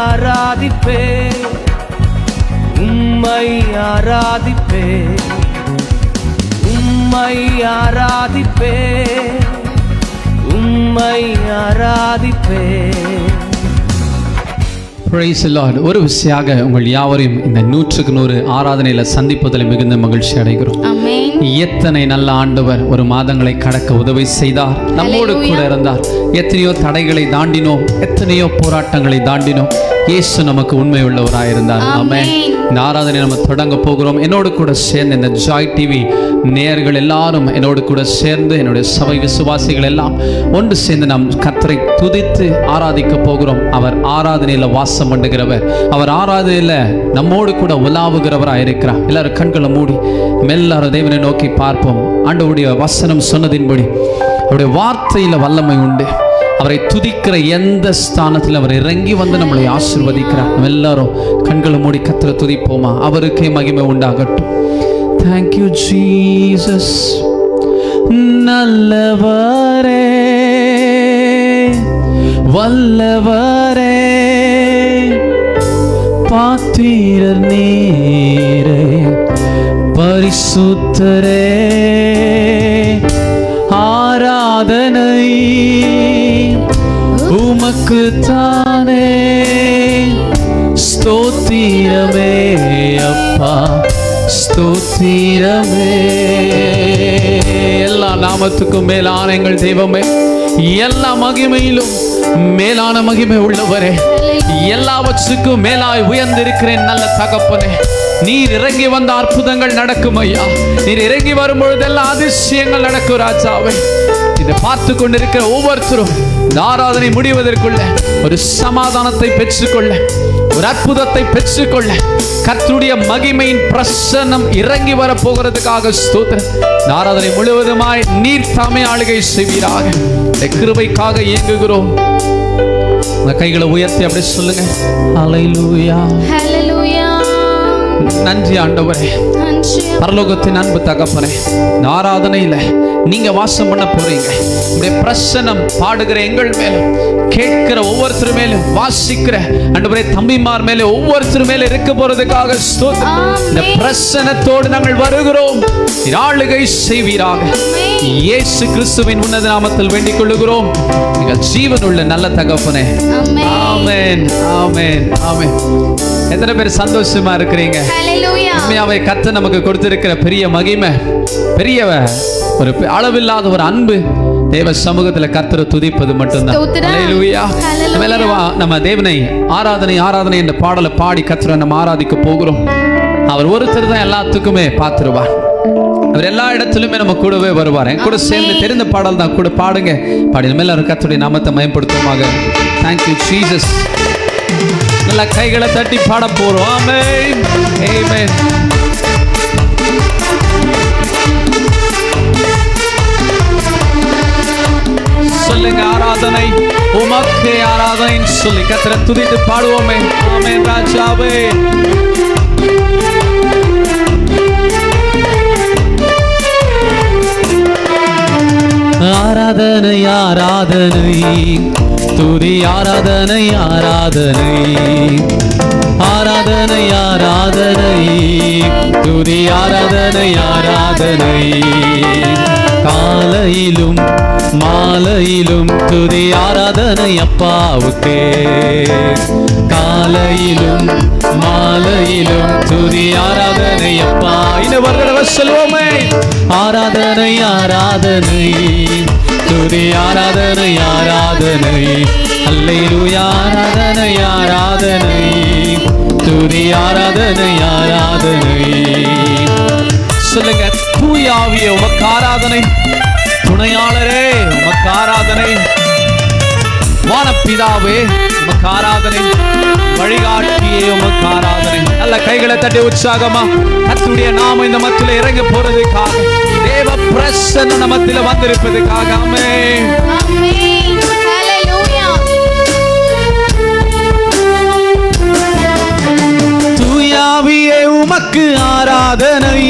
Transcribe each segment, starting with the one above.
ஆராதிப்பே, உம்மை ஆராதிப்பே, உம்மை ஆராதிப்பே, உம்மை ஆராதிப்பே. Praise the Lord. ஒரு விஷயமாக உங்கள் யாவரையும் இந்த 100க்கு 100 ஆராதனையில் சந்திப்பதில் மிகுந்த மகிழ்ச்சி அடைகிறோம். எத்தனை நல்ல ஆண்டவர் ஒரு மாதங்களை கடக்க உதவி செய்தார், நம்மோடு கூட இருந்தார். எத்தனையோ தடைகளை தாண்டினோம், எத்தனையோ போராட்டங்களை தாண்டினோம். இயேசு நமக்கு உண்மை உள்ளவராயிருந்தார். ஆமென். இந்த ஆராதனை நம்ம தொடங்க போகிறோம். என்னோடு கூட சேர்ந்து இந்த ஜாய் டிவி நேயர்கள் எல்லாரும் என்னோடு கூட சேர்ந்து, என்னுடைய சபை விசுவாசிகள் எல்லாம் ஒன்று சேர்ந்து நாம் கர்த்தரை துதித்து ஆராதிக்க போகிறோம். அவர் ஆராதனையில் வாசம் பண்ணுகிறவர், அவர் ஆராதனையில் நம்மோடு கூட உலாவுகிறவராக இருக்கிறார். எல்லாரும் கண்களை மூடி எல்லாரும் தேவனை நோக்கி பார்ப்போம். ஆண்டவருடைய வசனம் சொன்னதின்படி அவருடைய வார்த்தையில் வல்லமை உண்டு. அவரை துதிக்கிற எந்த ஸ்தானத்தில் அவர் இறங்கி வந்து நம்மளை ஆசீர்வதிக்கிறார். நம்ம எல்லாரும் கண்களை மூடி கர்த்தரை துதிப்போமா? அவருக்கே மகிமை உண்டாகட்டும். Thank you Jesus. நல்லவரே, வல்லவரே, பாத்திரர் நீரே, பரிசுத்தரே, ஆராதனை உமக்கு தானே, ஸ்தோத்திரமே அப்பா, ஸ்தோத்திரமே. எல்லா நாமத்துக்கும் மேலான எங்கள் தெய்வமே, எல்லா மகிமையிலும் மேலான மகிமை உள்ளவரே, எல்லாவற்றுக்கும் மேலாய் உயர்ந்திருக்கிறேன் நல்ல தகப்பனே. நீர் இறங்கி வந்த அற்புதங்கள் நடக்கும் ஐயா. நீர் இறங்கி வரும்பொழுதெல்லாம் அதிசயங்கள் நடக்கும் ராஜாவே. இதை பார்த்து கொண்டிருக்கிற ஒவ்வொருத்தரும் இந்த ஆராதனை முடிவதற்குள்ள ஒரு சமாதானத்தை பெற்றுக்கொள்ள, ஒரு அற்புதத்தை பெற்றுக்கொள்ள, கர்த்தருடைய மகிமையின் பிரசன்னம் இறங்கி வர போகிறதுக்காக ஸ்தோத்திரம். இந்த ஆராதனை முழுவதுமாய் நீர் தாமே ஆளுகை செய்வீராக. இந்த கிருபைக்காக இயங்குகிறோம். உங்க கைகளை உயர்த்தி அப்படி சொல்லுங்க, ஹல்லேலூயா, ஹல்லேலூயா. நன்றி ஆண்டவரே, பரலோகத்தின் அன்பு தகப்பனே, இந்த ஆராதனையில நீங்க வாசம் பண்ண போறீங்க. உங்களுடைய பிரசன்னம் பாடுகிற எங்கள் மேலும், கேட்கிற ஒவ்வொருத்தர் மேலும், வாசிக்கிற ஆண்டவரே தம்பிமார் மேலே ஒவ்வொருத்தர் மேலே இருக்க போறதுக்காக ஸ்தோத்திரம். இந்த பிரசன்னத்தோடு நாங்கள் வருகிறோம். ஆளுகை செய்வீராக. இயேசு கிறிஸ்துவின் உன்னத நாமத்தில் வேண்டிக் கொள்ளுகிறோம் எங்கள் ஜீவனுள்ள நல்ல தகப்பனே. ஆமென், ஆமென், ஆமென். எத்தனை பேர் சந்தோஷமா இருக்கிறீங்க? உண்மையாவே கர்த்தர் நமக்கு கொடுத்திருக்கிற பெரிய மகிமை, பெரிய ஒரு அளவில்லாத ஒரு அன்பு, தேவ சமூகத்துல கர்த்தரை துதிப்பது மட்டும்தான். ஹல்லேலூயா. நம்ம எல்லாரும் நம்ம தேவனை ஆராதனை ஆராதனை என்ற பாடலை பாடி கர்த்தரை நம்ம ஆராதிக்க போகிறோம். அவர் ஒருத்தர் தான் எல்லாத்துக்குமே பார்த்துருவார். அவர் எல்லா இடத்திலுமே நம்ம கூடவே வருவார். என் கூட சேர்ந்து தெரிந்த பாடல் தான் கூட பாடுங்க. பாடி நம்ம எல்லாரும் கர்த்தருடைய நாமத்தை மயப்படுத்துவோமாக. Thank you Jesus. நல்ல கைகளை தட்டி பாட போறோம். ஆமென், ஆமென். சொல்லுங்க, ஆராதனை உமக்கே ஆராதனை சொல்லி கர்த்தரை துதித்து பாடுவோமே. ஆமென் ராஜாவே. ஆராதனை ஆராதனை, துதி ஆராதனை ஆராதனை, ஆராதனை ஆராதனை, துதி ஆராதனை ஆராதனை. காலையிலும் மாலையிலும் துதி ஆராதனை அப்பாவுக்கே, காலையிலும் மாலையிலும் துதி ஆராதனை அப்பா. இந்த வருகிறவ சொல்வோமே, ஆராதனை ஆராதனை, துதி ஆராதனை ஆராதனை, அல்லேலூயா. ஆராதனை ஆராதனை, துதி ஆராதனை ஆராதனை. சொல்லுங்க, தூய ஆவியே உமக்கு ஆராதனை, துணையாளரே உமக்கு ஆராதனை, வானப்பிதாவே உமக்கு ஆராதனை, வழிகாட்டியே உமக்கு ஆராதனை. நல்ல கைகளை தட்டி உற்சாகமா கர்த்தருடைய நாமம் இந்த மத்தியில இறங்க போறதுக்காக, தேவ பிரசன்னம் நம்ம மத்தியில வந்திருப்பதுக்காக. ஆமென், ஆமென், ஹல்லேலூயா. தூய ஆவியே உமக்கு ஆராதனை,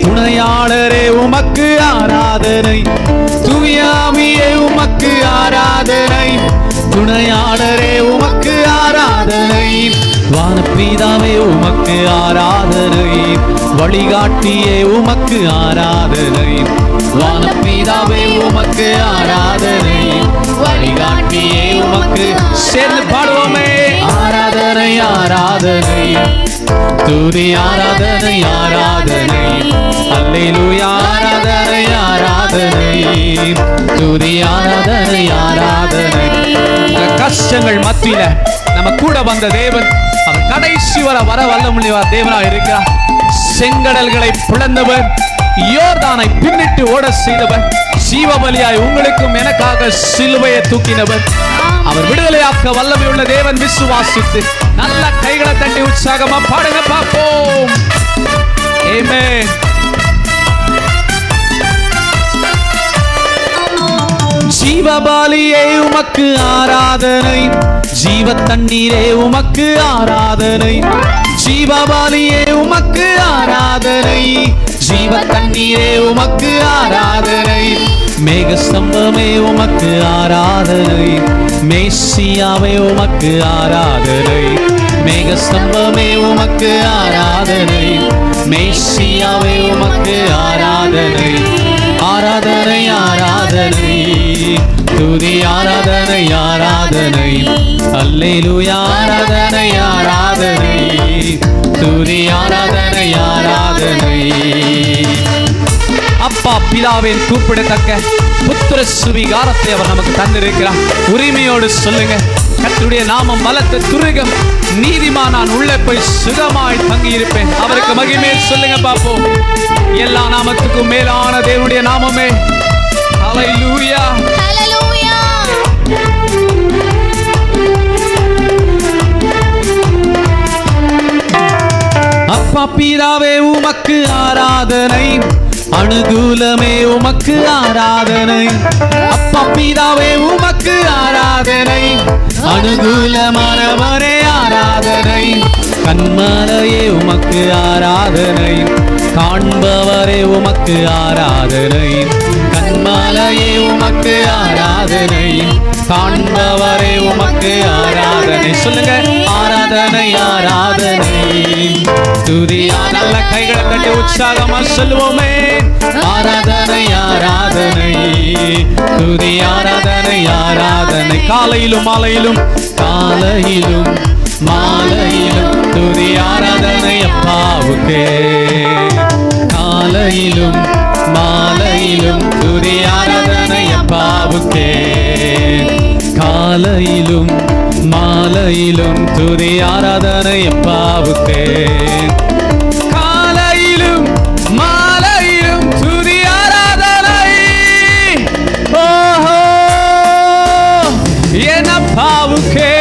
துணையாளரே உமக்கு ஆராதனை, தூய ஆவியே உமக்கு ஆராதனை, துணையாளரே உமக்கு ஆராதனை, வானபிதாவே உமக்கு ஆராதனை, வழிகாட்டியே உமக்கு ஆராதனை. வானபிதாவே உமக்கு ஆராதனை, வழிகாட்டியே உமக்கு. சேர்ந்து பாடுவோமே. ஆராதனை ஆராதனை, துதி ஆராதனை ஆராதனை, அல்லேலூயா ஆராதனை ஆராதனை, துதி ஆராதனை ஆராதனை. கஷ்டங்கள் மத்தியில நம்ம கூட வந்த தேவன் அவர் கடைசி வர வல்லமுள்ள தேவனா இருக்கிறார். செங்கடல்களை பிளந்தவர், யோர்தானை பின்னிட்டு ஓட செய்தவர், ஜீவபலியாய் உங்களுக்கும் எனக்காக சிலுவையை தூக்கினவர், அவர் விடுதலையாக்க வல்லமை உள்ள தேவன். விசுவாசித்து நல்ல கைகளை தட்டி உற்சாகமா பாடுங்க பார்ப்போம். ஆமென். ஜீவபலியே உமக்கு ஆராதனை, ஜீவ தண்ணீரே உமக்கு ஆராதனை. ஜீவபலியே உமக்கு ஆராதனை, ஜீவ தண்ணீரே உமக்கு ஆராதனை. மேகஸ்தம்பமே உமக்கு ஆராதனை, மேசியாவே உமக்கு ஆராதனை. மேகஸ்தம்பமே உமக்கு ஆராதனை, மேசியாவே உமக்கு ஆராதனை. ஆராதனை ஆராதனை, துதி ஆராதனை ஆராதனை, அல்லேலூயா ஆராதனை ஆராதனை, துதி ஆராதனை ஆராதனை. அப்பா பிதாவின் கூப்பிடத்தக்க புத்திர சுவிகாரத்தை அவர் நமக்கு தந்திருக்கிறார். உரிமையோடு சொல்லுங்க, கர்த்தருடைய நாமம் பலத்த துருகம், நீதிமான் நான் உள்ளே போய் சுகமாய் தங்கி இருப்பேன். அவருக்கு மகிமை சொல்லுங்க பார்ப்போம். எல்லா நாமத்துக்கும் மேலான தேவனுடைய நாமமே. ஹல்லேலூயா ஹல்லேலூயா. அப்பா பிதாவே உமக்கு ஆராதனை, அனுகூலமே உமக்கு ஆராதனை. அப்பா பிதாவே உமக்கு ஆராதனை, அனுகூலமானவரே ஆராதனை. கண்மலையே உமக்கு ஆராதனை, காண்பவரே உமக்கு ஆராதனை. கண்மலையே உமக்கு ஆராதனை, காண்பவரே உமக்கு ஆராதனை. சொல்லுங்க, ஆராதனை ஆராதனை, துதியா. நல்ல கைகளை தட்டி உற்சாகமா சொல்லுவோமே. ஆராதனை ஆராதனை, துதி ஆராதனை ஆராதனை. காலையிலும் மாலையிலும், காலையிலும் மாலையிலும் துதி ஆராதனை அப்பாவுக்கே. காலையிலும் மாலையிலும் துதி ஆராதனை அப்பாவுக்கே. காலையிலும் மாலையிலும் துதி ஆராதனை அப்பாவுக்கே. காலையிலும் மாலையிலும் துதி ஆராதனை ஓஹோ என் அப்பாவுக்கே.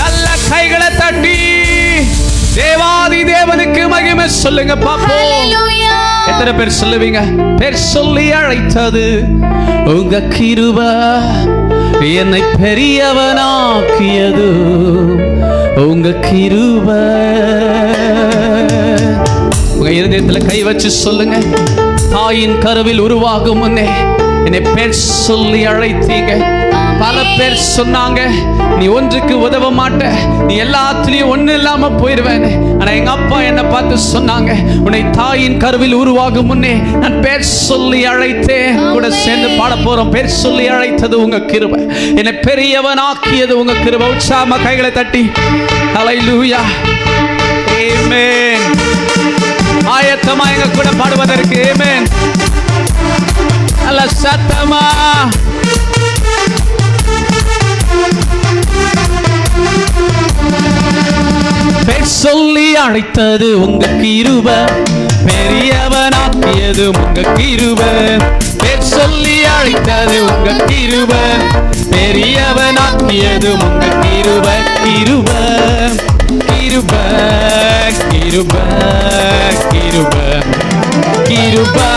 நல்ல கைகளை தட்டி தேவாதி தேவனுக்கு மகிமை சொல்லுங்க பாப்போம். எத்தனை பேர் சொல்லுவீங்க? பேர் சொல்லி அழைத்தது உங்க கிருபை, என்னை பெரியவனாக்கியது உங்க கிருபை. உங்க இருதயத்துல கை வச்சு சொல்லுங்க, தாயின் கருவில் உருவாகும் முன்னே என்னை பேர் சொல்லி அழைத்தீங்க. பல பேர் சொன்னாங்க, நீ ஒன்றுக்கு உதவ மாட்ட, நீ எல்லாத்துலயும் ஒண்ணு இல்லாம போயிடுவேன். ஆனா எங்க அப்பா என்னை பார்த்து சொன்னாங்க, உன்னை தாயின் கருவில் உருவாகும் முன்னே நான் பேர் சொல்லி அழைத்தேன். கூட சேர்ந்து பாட போறோம். பேர் சொல்லி அழைத்தது உங்க கிருபை, என்னை பெரியவனாக்கியது உங்க கிருபை. உற்சாகமா கைகளை தட்டி ஹல்லேலூயா ஆமென். ஆயத்தமா எங்க கூட பாடுவதற்கு ஆமென். நல்ல சத்தமா பேர் சொல்லி அழைத்தது உங்க கிருபை, பெரியவனாக்கியது உங்க கிருபை. பேர் சொல்லி அழைத்தது உங்க கிருபை, பெரியவனாக்கியது உங்க கிருபை. கிருபை கிருபை கிருபை கிருபை கிருபை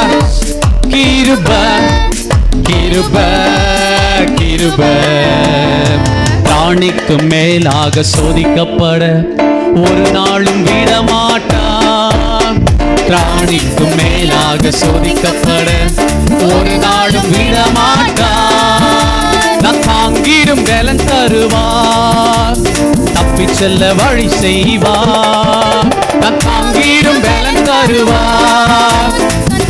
கிருபை கிருபை கிருபை. ராணிக்கு மேலாக சோதிக்கப்பட ஒரு நாளும் விடமாட்டான். ராணிக்கு மேலாக சோதிக்கப்பட ஒரு நாளும் விடமாட்டான். நான் தாங்கிடும் வேலை பலன் தருவார், தப்பிச் செல்ல வழி செய்வார். நான் தாங்கிடும் பலன் தருவார்,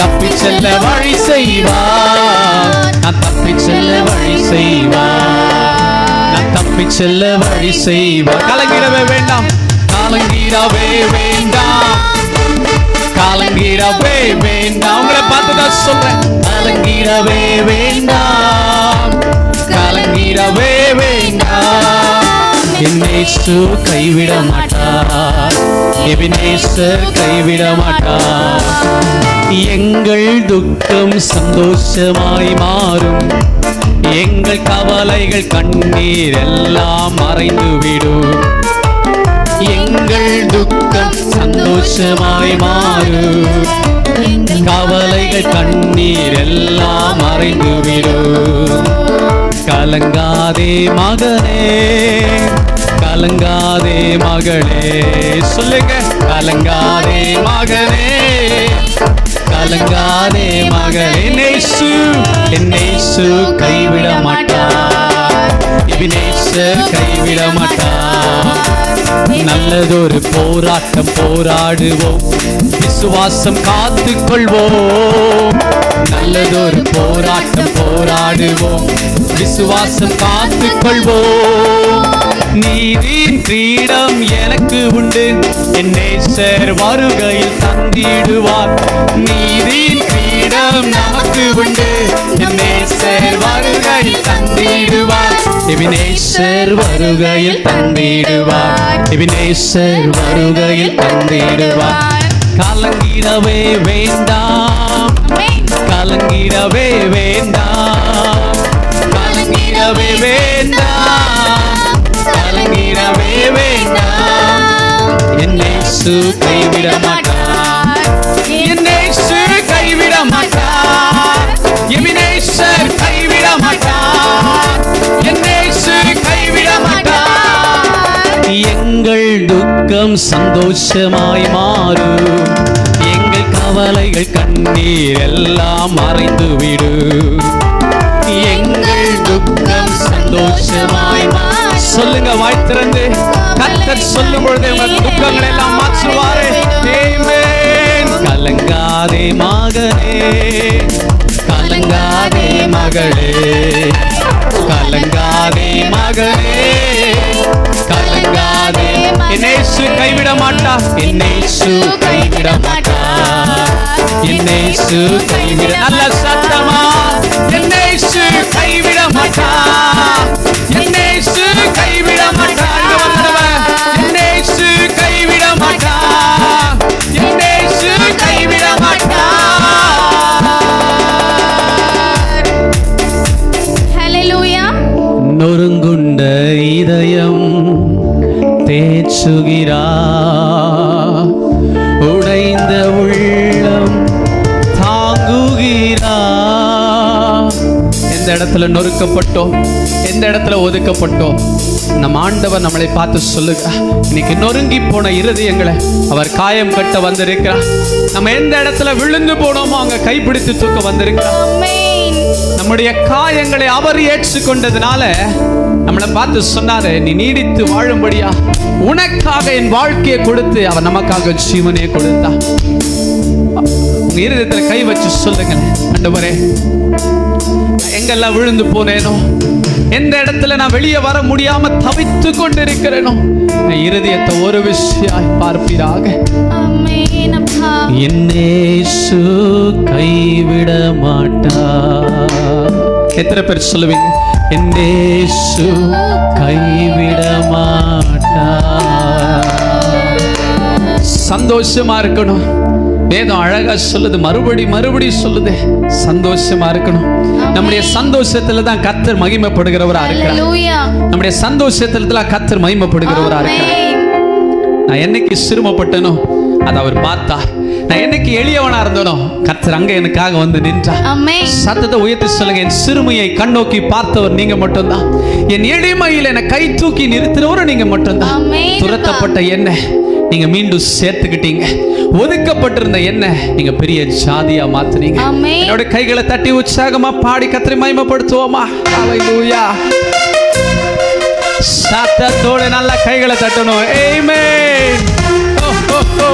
தப்பிச் செல்ல வழி செய்வார். நான் தப்பிச் செல்ல வழி செய்வார், நான் தப்பிச் செல்ல வழி செய்வார். கலங்கிடவே வேண்டாம், கலங்கிடவே வேண்டாம், கலங்கிடவே வேண்டாம். உங்களை பார்த்துதான் சொல்றேன், கலங்கிடவே வேண்டாம், கலங்கிடவே வேண்டாம். என் இயேசு கைவிட மாட்டார், எபினேசர் கைவிட மாட்டார். எங்கள் துக்கம் சந்தோஷமாய் மாறும், எங்கள் கவலைகள் கண்ணீர் எல்லாம் மறைந்துவிடும். எங்கள் துக்கம் சந்தோஷமாய் மாறும், கவலைகள் கண்ணீர் எல்லாம் மறைந்துவிடும். கலங்காதே மகனே, கலங்காதே மகளே, சொல்லுங்க. கலங்காதே மகனே, கலங்காதே மகளே. என் இயேசு கைவிட மாட்டார், எபினேசர் கைவிட மாட்டார். நல்லதொரு போராட்டம் போராடுவோம், விசுவாசம் காத்துக் கொள்வோம். நல்லதொரு போராட்டம் போராடுவோம், விசுவாசம் காத்துக் கொள்வோம். நீதியின் கிரீடம் எனக்கு உண்டு, என் நேசர் வருகையில் தந்திடுவார். நீதியின் கிரீடம் நமக்கு உண்டு, என் நேசர் வருகையில் தந்திடுவார். எபினேசர் வருகையில் தந்திடுவார், எபினேசர் வருகையில் தந்திடுவார். கலங்கிடவே வேண்டாம், கலங்கிடவே வேண்டாம், கலங்கிடவே வேண்டாம், கலங்கிடவே வேண்டாம். என் இயேசு கைவிட மாட்டார், என் இயேசு கைவிட மாட்டார், எபினேசர் கைவிட மாட்டார், என் இயேசு கைவிட மாட்டார். எங்கள் துக்கம் சந்தோஷமாய் மாறும், எங்கள் கவலைகள் கண்ணீர் எல்லாம் மறைந்துவிடும். எங்கள் துக்கம் சந்தோஷமாய் மாறும். சொல்லுங்க வாய் திறந்து, கர்த்தர் சொல்லும் பொழுது உங்கள் துக்கங்களை எல்லாம் மாற்றுவாரே. ஆமென். கலங்காதே மகனே, கலங்காதே மகளே, கலங்காதே மகனே, கலங்காதே. என் இயேசு கைவிட மாட்டார், என் இயேசு கைவிட மாட்டார், என் இயேசு கைவிட. நல்ல சத்தமா, என் இயேசு கைவிட மாட்டார், என் இயேசு கைவிட மாட்டார். என் இயேசு கைவிட மாட்டார், என் இயேசு கைவிட மாட்டார். ஹல்லேலூயா. நொறுங்குண்ட இதயம் தேற்றுகிறார், உடைந்த உள்ளம் தாங்குகிறார். எந்த இடத்துல நொறுக்கப்பட்டோம், எந்த இடத்துல ஒதுக்கப்பட்டோம், நம் ஆண்டவர் நம்மளை பார்த்து சொல்லுங்க. இன்னைக்கு நொறுங்கி போன இருதயங்களை அவர் காயம் கட்ட வந்திருக்கிறார். நம்ம எந்த இடத்துல விழுந்து போனோமோ அங்க கைப்பிடித்து தூக்க வந்திருக்கிறார். ஆமென். நம்முடைய காயங்களை அவர் ஏற்றுக்கொண்டதுனால நம்மளை பார்த்து சொன்னாரு, நீ நீடித்து வாழும்படியா உனக்காக என் வாழ்க்கையை கொடுத்து அவர் நமக்காக ஜீவனையை கொடுத்தா. உங்க இருதயத்துல கை வச்சு சொல்லுங்க, ஆண்டவரே எங்கெல்லாம் விழுந்து போனேனோ, எந்த இடத்துல நான் வெளியே வர முடியாம தவித்து கொண்டிருக்கிறேனோ, இருதயத்தை ஒரு விஷயம் பார்ப்பீராக. ஆமென் அப்பா. என் இயேசு கைவிட மாட்டார். எத்தனை பேர் சொல்லுவீங்க, என் இயேசு கைவிட மாட்டார். சந்தோஷமா இருக்கணும். வேதம் அழகா சொல்லுது, மறுபடி சொல்லுது, சந்தோஷமா இருக்கணும். நம்முடைய சந்தோஷத்துல தான் கர்த்தர் மகிமைப்படுகிறவரா இருக்கிறார். ஹல்லேலூயா. நம்முடைய சந்தோஷத்துல தான் கர்த்தர் மகிமைப்படுகிறவரா இருக்கிறார். நான் என்னைக்கு சிறுமப்பட்டனோ அதை அவர் பார்த்தார். நான் என்னைக்கு எளியவனா இருந்தனோ கர்த்தர் அங்க எனக்காக வந்து நின்றார். ஆமென். சத்தத்தை உயர்த்தி சொல்லுங்க, என் சிறுமையை கண்ணோக்கி பார்த்தவர் நீங்க மட்டும்தான். என் எளிமையில் என்னை கை தூக்கி நிறுத்தினவரும் நீங்க மட்டும்தான். ஆமென். துரத்தப்பட்ட என்ன நீங்க மீண்டும் சேர்த்துக்கிட்டீங்க. ஒதுக்கப்பட்டிருந்த என்ன நீங்க பெரிய ஜாதியா மாத்துனீங்க. ஆமென். என்னோட கைகளை தட்டி உற்சாகமா பாடி கர்த்தரை மகிமைப்படுத்துவோமா? ஹல்லேலூயா. சத்தத்தோடு நல்ல கைகளை தட்டணும். ஆமென். ஓ, ஓ, ஓ.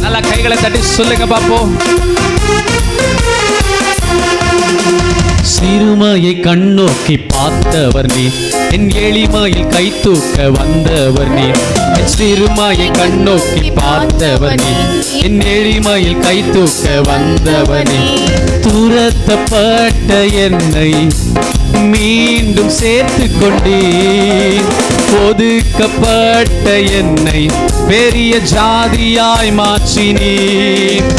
நல்ல கைகளை தட்டி சொல்லுங்க பாப்போம். சிறுமையை கண்ணோக்கி பார்த்தவர் நீ, என் எளிமையில் கை தூக்க வந்தவர் நீ. என் சிறுமையை கண்ணோக்கி பார்த்தவர் நீ, என் எளிமையில் கை தூக்க வந்தவர் நீ. துரத்தப்பட்ட என்னை மீண்டும் சேர்த்து கொண்டீர், ஒதுக்கப்பட்ட என்னை பெரிய ஜாதியாய் மாற்றினீர்.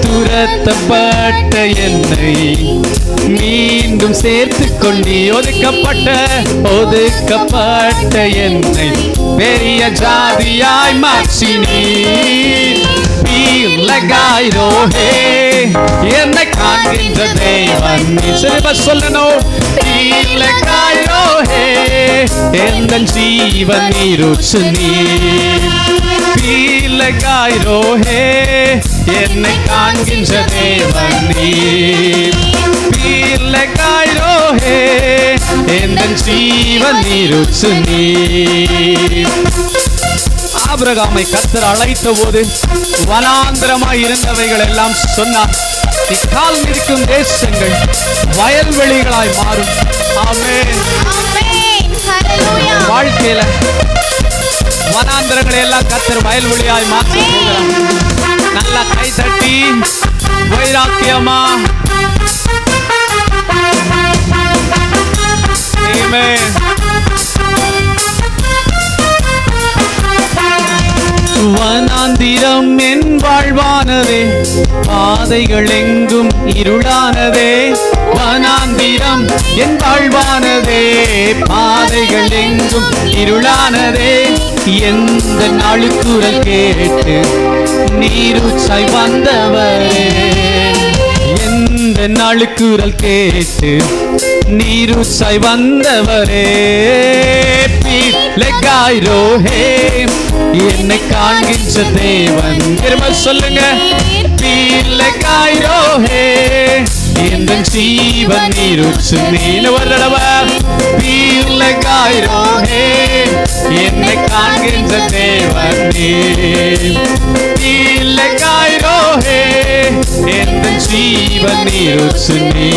துரத்தப்பட்ட என்னை மீண்டும் சேர்த்து கொண்டீ, ஒதுக்கப்பட்ட என்னை பெரிய ஜாதியாய் மாற்றினீர். பீலகாயிரோஹே என்னை காண்கின்ற தேவன் நீ. சிறுவ சொல்லணும். பீலகாயிரோஹே எந்தன் ஜீவன் நீருச்சு நீ. பீலகாயிரோஹே என்னை காண்கின்ற தேவன் நீ. பீலகாயிரோஹே எந்தன் ஜீவன் நீருச்சு நீ. ஆபிரகாமை கர்த்தர் அழைத்த போது வனாந்திரமாய் இருந்தவைகள் எல்லாம் சொன்னார். நீ கால் இருக்கும் தேசங்கள் வயல்வெளிகளாய் மாறும். ஆமென். வாழ்க்கையில வனாந்திரங்களை எல்லாம் கர்த்தர் வயல்வெளியாய் மாற்ற போகிறார். நல்லா கை தட்டி வைராக்கியமா. ஆமென். வனாந்திரம் என் வாழ்வானதே, பாதைகள் எங்கும் இருளானதே. வனாந்திரம் என் வாழ்வானதே, பாதைகள் எங்கும் இருளானதே. எந்த நாளுக்குரல் கேட்டு நீருச்சாய் வந்தவரே, எந்த நாளுக்குரல் கேட்டு நீருச்சாய் வந்தவரே. பீலகாயிரோஹே என்னை காண்கின்ற தேவன். திரும்ப சொல்லுங்க. பீலகாயிரோஹே எந்தன் ஜீவன் நீருச்சு நீனு. ஒரு தடவை. பீலகாயிரோஹே என்னை காண்கின்ற தேவன் நீ. பீலகாயிரோஹே எந்தன் ஜீவன் நீருச்சு நீ.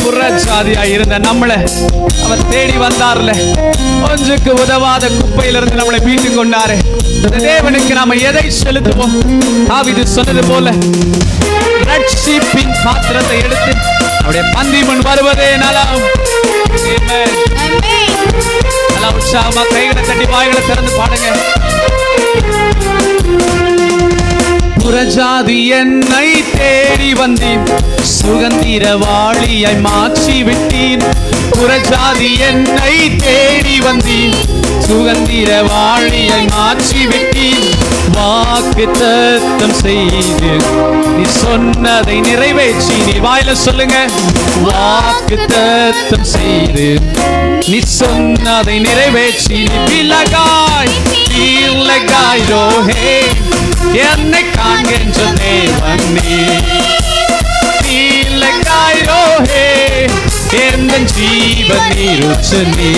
புறஜாதியாய் இருந்த நம்மளை அவர் தேடி வந்தார்ல, ஒன்றுக்கு உதவாத குப்பையிலிருந்து நம்மளை மீட்டு கொண்டாரு. தேவனுக்கு நாம எதை செலுத்துவோம்? தாவீது சொன்னது போல ரட்சிப்பின் பாத்திரத்தை எடுத்து அவருடைய பந்தி முன் வருவதே நலம். நல்லா உற்சாகமா கைகளை தட்டி வாய்களை திறந்து பாடுங்க. புறஜாதி என்னை தேடி வந்தீர், சுகந்திரவாளியாய் மாற்றி விட்டீர். புறஜாதி என்னை தேடி வந்தீர், சுகந்திரவாளியாய் மாற்றி விட்டீர். வாக்குத்தத்தம் செய்து நீ சொன்னதை நிறைவேற்றி. நீ வாயில சொல்லுங்க. வாக்குத்தத்தம் செய்து நீ சொன்னதை நிறைவேற்றி. நீ பீலகாயிரோஹே என்னை காண்கின்ற தேவன் நீ. பீலகாயிரோஹே எந்தன் ஜீவன் நீருச்சு நீ.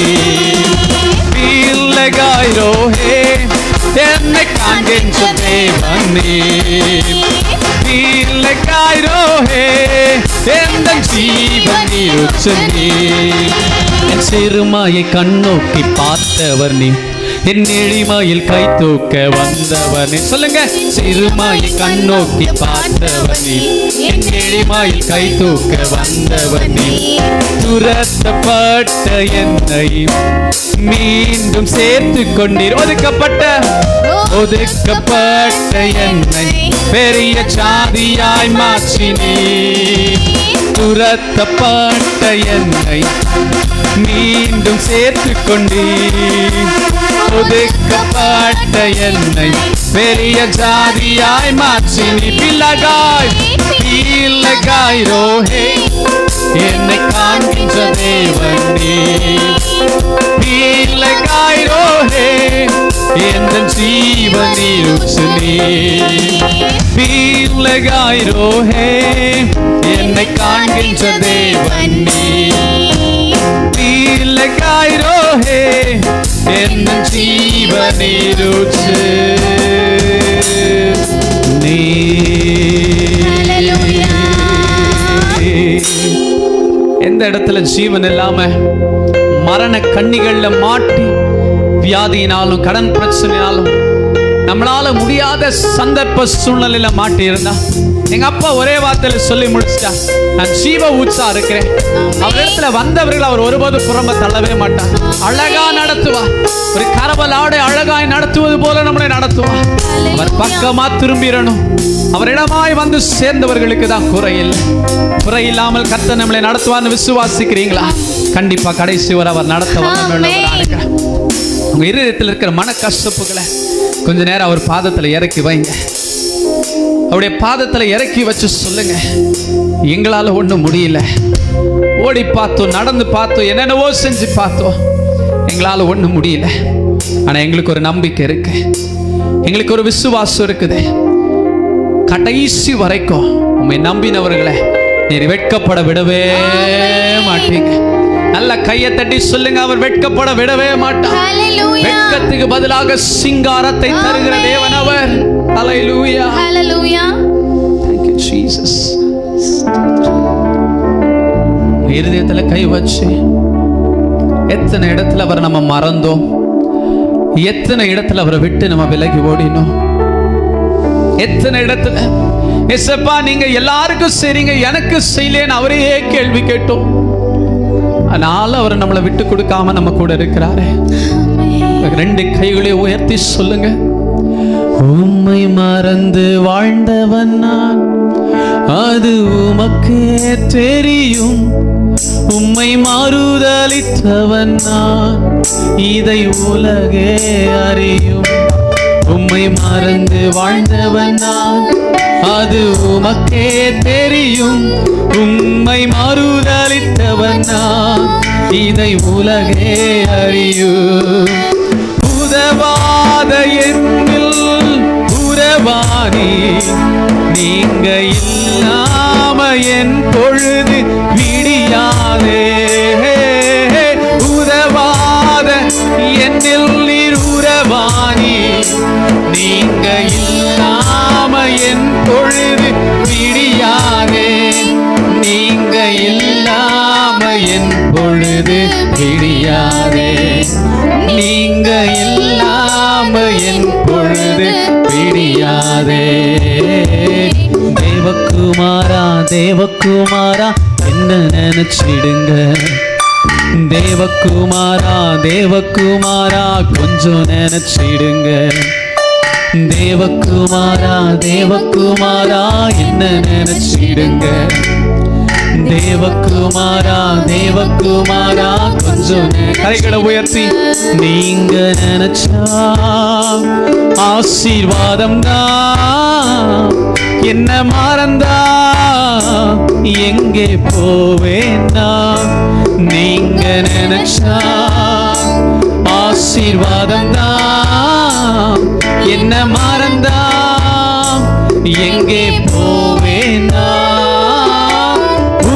பீலகாயிரோஹே என்னை காண்கின்ற தேவன் நீ. பீலகாயிரோஹே எந்தன் ஜீவன் நீருச்சு நீ. என் சிறுமையை கண்ணோக்கி பார்த்தவர் நீ, என் எளிமையில் கை தூக்க வந்தவர் நீ. சொல்லுங்க. சிறுமையை கண்ணோக்கி பார்த்தவர் நீ, என் எளிமையில் கை தூக்க வந்தவர் நீ. துரத்தப்பட்ட என்னை மீண்டும் சேர்த்து கொண்டீர், ஒதுக்கப்பட்ட என்னை பெரிய ஜாதியாய் மாற்றினீர். துரத்தப்பட்ட என்னை மீண்டும் சேர்த்து கொண்டீர், ஒதுக்கப்பட்ட என்னை பெரிய ஜாதியாய் மாற்றினீர். பீலகாயிரோஹே என்னை காண்கின்ற தேவன் நீ. பீலகாயிரோஹே எந்தன் ஜீவன் நீருச்சு நீ. லகாயிரோஹே என்னை காண்கின்ற தேவன் நீர் லகாயிரோஹே என் ஜீவனீரூற்று எந்த இடத்துல ஜீவன் இல்லாம மரண கண்ணிகள்ல மாட்டி வியாதியினாலும் கடன் பிரச்சனையாலும் நம்மளால முடியாத சந்தர்ப்ப சூழ்நிலையில மாட்டி இருந்தா எங்க அப்பா ஒரே வார்த்தையில சொல்லி முடிச்சிட்டா, நான் ஜீவ ஊச்சா இருக்கிறேன். அவரிடத்துல வந்தவர்கள் அவர் ஒருபோது புறம்ப தள்ளவே மாட்டார். அழகா நடத்துவார். ஒரு கரவலாடை அழகாய் நடத்துவது போல நம்மளை நடத்துவார். அவர் பக்கமா திரும்பிடணும். அவரிடமாய் வந்து சேர்ந்தவர்களுக்கு தான் குறையில்லாமல் கர்த்தர் நம்மளை நடத்துவார்னு விசுவாசிக்கிறீங்களா? கண்டிப்பா கடைசி வரை அவர் நடத்த வல்லவர். உங்க இருதயத்தில் இருக்கிற மன கஷ்டப்புகளை கொஞ்ச நேரம் அவர் பாதத்துல இறக்கி வைங்க. அவருடைய பாதத்துல இறக்கி வச்சு சொல்லுங்க, எங்களால ஒண்ணும் முடியல, ஓடி பார்த்தோம், நடந்து பார்த்தோம், என்னென்னவோ செஞ்சு பார்த்தோம், எங்களால ஒண்ணும் முடியல. ஆனா எங்களுக்கு ஒரு நம்பிக்கை இருக்கு, எங்களுக்கு ஒரு விசுவாசம் இருக்குது. கடைசி வரைக்கும் உம்மை நம்பினவர்களை நீர் வெட்கப்பட விடவே மாட்டீங்க. நல்ல கையை தட்டி சொல்லுங்க, அவர் வெட்கப்பட விடவே மாட்டார். வெட்கத்துக்கு பதிலாக சிங்காரத்தை தருகிற தேவன் அவர். ஹல்லேலூயா, ஹல்லேலூயா. Thank you Jesus. இருதயத்துல கை வச்சு எத்தனை இடத்துல அவர் நம்ம மறந்தோம், எத்தனை இடத்துல அவரை விட்டு நம்ம விலகி ஓடினோம், எத்தனை இடத்துல ஏசப்பா நீங்க எல்லாருக்கும் செய்றீங்க எனக்கு செய்யலேன்னு அவரையே கேள்வி கேட்டோம். அதனால அவர் நம்மளை விட்டு கொடுக்காம நம்ம கூட இருக்கிறாரு. ரெண்டு கைகளை உயர்த்தி சொல்லுங்க, உம்மை மறந்து வாழ்ந்தவன் நான், அது உமக்கே தெரியும். உம்மை மாறுதலித்தவன் நான், இதை உலகே அறியும். உம்மை மறந்து வாழ்ந்தவன் நான், அது உமக்கே தெரியும். உம்மை மாறுதலித்தவன் நான், இதை உலகே அறியும். உதவாத என்னில் உறவானி, நீங்க இல்லாம என் பொழுது விடியாதே. உதவாத என்னில் நீர் உறவானி, நீங்க இல்லாம என் பொழுது விடியாதே. நீங்க இல்லாம என் பொழுது விடியாதே. நீங்க இல்லாம என் பொழுது விடியாதே. தேவகுமாரா தேவகுமாரா என்ன நினைச்சிடுங்க. தேவகுமாரா தேவகுமாரா கொஞ்சம் நினைச்சிடுங்க. தேவகுமாரா தேவகுமாரா என்ன நினைச்சிடுங்க. தேவகுமாரா தேவகுமாரா கொஞ்சம் கைகளை உயர்த்தி நீங்க நினைச்சா ஆசீர்வாதம் தான். என்ன மறந்தா எங்கே போவேன்னா, நீங்க நினைச்சா ஆசீர்வாதம் தான். என்ன மறந்தா எங்கே போவேன்னா,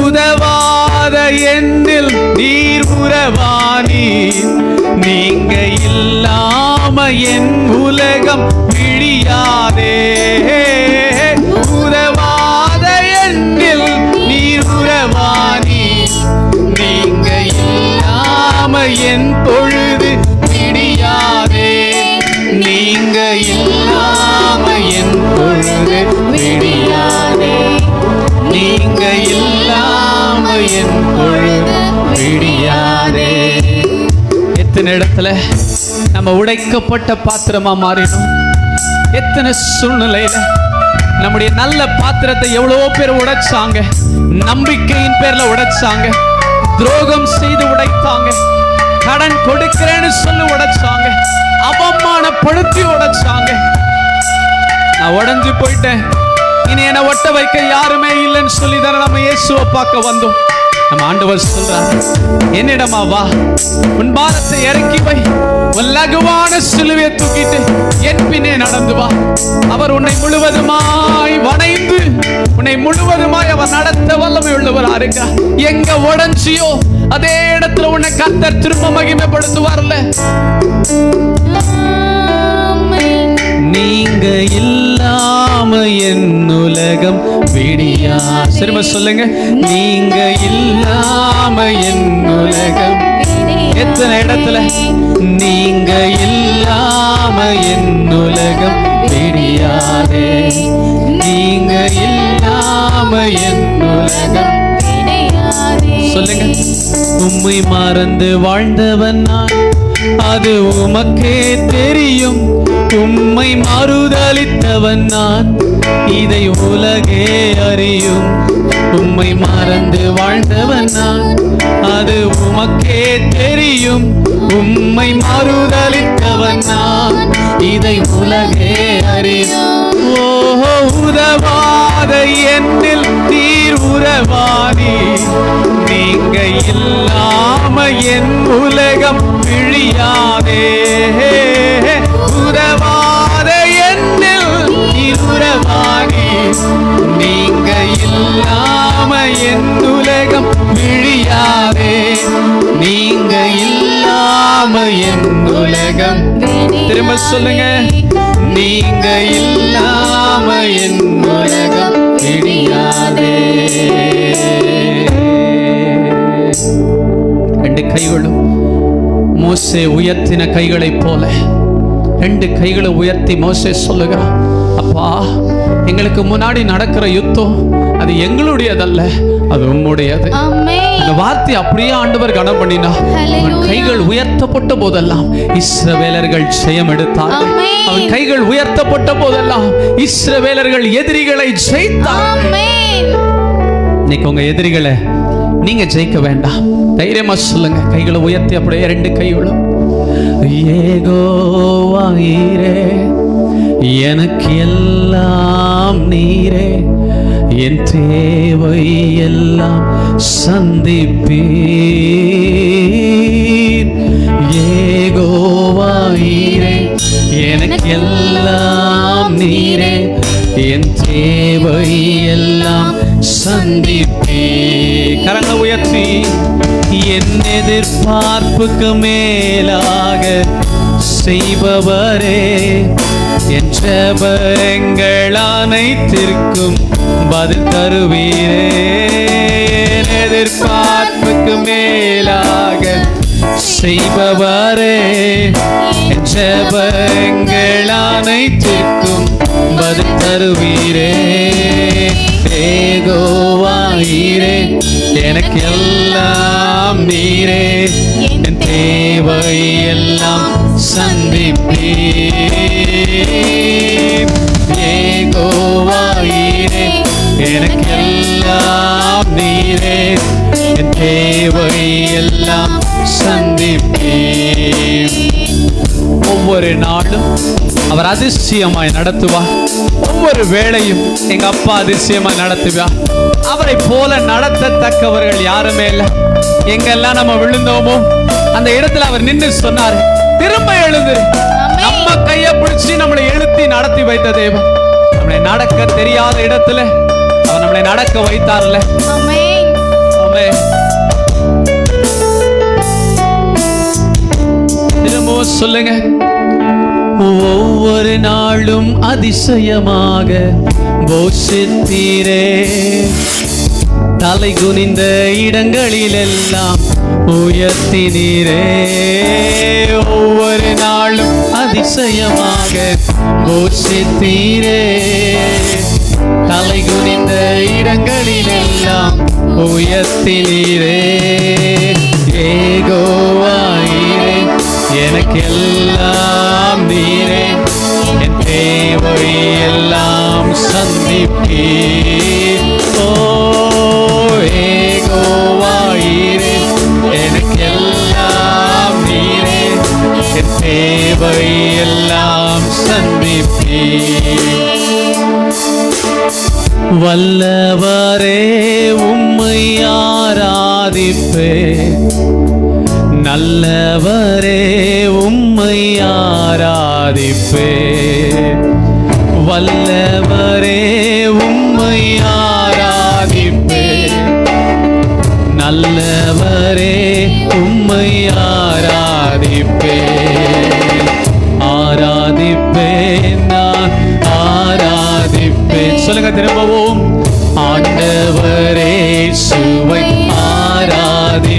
உதவாத என்னில் நீர் உறவானி, நீங்க இல்லாம என் உலகம் விழியாதே. உதவாத என்னில் நீர் உறவானி, நீங்க இல்லாம என் பொழுது விடியாதே. நீங்க இல்லாம என் பொழுது விடியாதே. நீங்க இல்லாம என் பொழுது விடியாதே. எத்தனை இடத்துல நம்ம உடைக்கப்பட்ட பாத்திரமா மாறினோம். எத்தனை சூழ்நிலையில நம்முடைய நல்ல பாத்திரத்தை எவ்வளவோ பேர் உடைச்சாங்க. நம்பிக்கையின் பேர்ல உடைச்சாங்க, துரோகம் செய்து உடைத்தாங்க, கடன் கொடுக்கிறேன்னு சொல்லி உடைச்சாங்க, அவமானப்படுத்தி உடைச்சாங்க. நான் உடைஞ்சு போயிட்டேன், இனி என்னை ஒட்ட வைக்க யாருமே இல்லைன்னு சொல்லி தானே நம்ம இயேசுவை பார்க்க வந்தோம். நம்ம ஆண்டவர் சொல்றார், என்னிடமா வா, உன் பாரத்தை இறக்கி வை, உன் லகுவான சிலுவையை தூக்கிட்டு என் பின்னே நடந்து வா. அவர் உன்னை முழுவதுமாய் வணைந்து நடத்த வல்லமை உள்ளவரா இருக்க. எங்க உடைஞ்சியோ அதே இடத்துல உன்னை கர்த்தர் திரும்ப மகிமைப்படுத்துவார்ல. நீங்க இல்லாம என் உலகம் விடியா. திரும்ப சொல்லுங்க, நீங்க இல்லாம என் உலகம். எத்தனை இடத்துல நீங்க இல்லாம என் உலகம் விடியாதே. நீங்க இல்லாம என் உலகம். சொல்லுங்க, உம்மை மறந்து வாழ்ந்தவன் நான், அது உமக்கே தெரியும். உம்மை மறுதலித்தவன் நான், இதை உலகே அறியும். உம்மை மறந்து வாழ்ந்தவன் நான், அது உமக்கே தெரியும். உம்மை மறுதலித்தவன் நான், இதை உலகே அறியும். ஓஹோ, உதவாத என்னில் நீர் உறவாதி. நீங்க இல்லாம என் உலகம் விழியாதே. உதவாத என்னில் நீர் உறவாதி. நீங்க இல்லாம என் உலகம் விழியாதே. நீங்க இல்லாம என் உலகம். திரும்ப சொல்லுங்க, நீங்க இல்லாம என் உலகம் விழியாதே. ரெண்டு கைகளும் மோசே உயர்த்தின கைகளைப் போல ரெண்டு கைகளை உயர்த்தி மோசே சொல்லுகிறான், அப்பா, எங்களுக்கு முன்னாடி நடக்கிற யுத்தம் அது எங்களுடையதல்ல, அது உம்முடையது. அந்த வார்த்தை அப்படியே ஆண்டவர் கனம் பண்ணினா. அவன் கைகள் உயர்த்தப்பட்ட போதெல்லாம் இஸ்ரவேலர்கள் ஜெயம் எடுத்தார்கள். அவன் கைகள் உயர்த்தப்பட்ட போதெல்லாம் இஸ்ரவேலர்கள் எதிரிகளை ஜெயித்தார்கள். இன்னைக்கு உங்க எதிரிகளை நீங்க ஜெயிக்க வேண்டாம், தைரியமா சொல்லுங்க. கைகளை உயர்த்தி அப்படியே ரெண்டு கைகளும், யெகோவாயீரே எனக்கு எல்லாம் நீரே, என் தேவை எல்லாம் சந்திப்பீர். யெகோவாயீரே எனக்கு எல்லாம் நீரே, என் தேவை எல்லாம் சந்திப்பீர். கரங்களை உயர்த்தி, என் எதிர்பார்ப்புக்கு மேலாக செய்பவரே, என் ஜெபங்கள் அனைத்திற்கும் பதில் தருவீரே. என் எதிர்பார்ப்புக்கு மேலாக செய்பவரே, என் ஜெபங்கள் அனைத்திற்கும் பதில் தருவீரே. யெகோவாயீரே எனக்கு எல்லாம் நீரே, என் தேவை எல்லாம் சந்திப்பீர். யெகோவாயீரே எனக்கு எல்லாம் நீரே, என் தேவை எல்லாம் சந்திப்பீர். ஒவ்வொரு நாளும் அவர் அதிசயமாய் நடத்துவார். ஒவ்வொரு வேளையும் எங்க அப்பா அதிசயமாய் நடத்துவார். அவரை போல நடத்தத்தக்கவர்கள் யாருமே இல்லை. எங்கெல்லாம் நம்ம விழுந்தோமோ அந்த இடத்துல அவர் நின்று சொன்னார், திரும்ப எழுது. நம்ம கையை பிடிச்சி நம்மளை எழுத்தி நடத்தி வைத்த தேவன். நம்மளை நடக்க தெரியாத இடத்துல அவர் நம்மளை நடக்க வைத்தார்ல. ஆமென். திரும்ப சொல்லுங்க, ஒவ்வொரு நாளும் அதிசயமாக போஷித்தீரே, தலை குனிந்த இடங்களிலெல்லாம் உயர்த்தினீரே. ஒவ்வொரு நாளும் அதிசயமாக போஷித்தீரே, தலை குனிந்த இடங்களிலெல்லாம் உயர்த்தினீரே. யெகோவாயீரே எனக்கு எல்லாம் நீரே, என் தேவை எல்லாம் சந்திப்பீர். ஓ யெகோவாயீரே எனக்கு எல்லாம் நீரே, என் தேவை எல்லாம் சந்திப்பீர். வல்லவரே உம்மை ஆராதிப்பேன், நல்லவரே உம்மை ஆராதிப்பேன். வல்லவரே உம்மை ஆராதிப்பேன், நல்லவரே உம்மை ஆராதிப்பேன், ஆராதிப்பேன், நான் ஆராதிப்பேன். சொல்லுங்க திரும்பவும். ஆண்டவரே சுவை ஆராதிப்பேன்,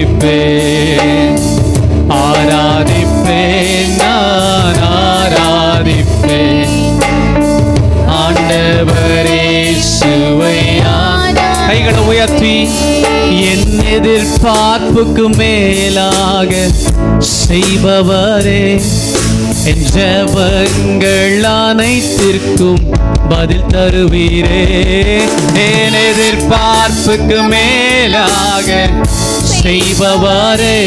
ஆராதிப்பேன், நான் ஆராதிப்பேன். ஆண்டவரே சுவை. கைகளை உயர்த்தி என் எதிர்பார்ப்புக்கு மேலாக செய்பவரே, என் ஜெபங்கள் அனைத்திற்கும் பதில் தருவீரே. என் எதிர்பார்ப்புக்கு மேலாக செய்பவரே,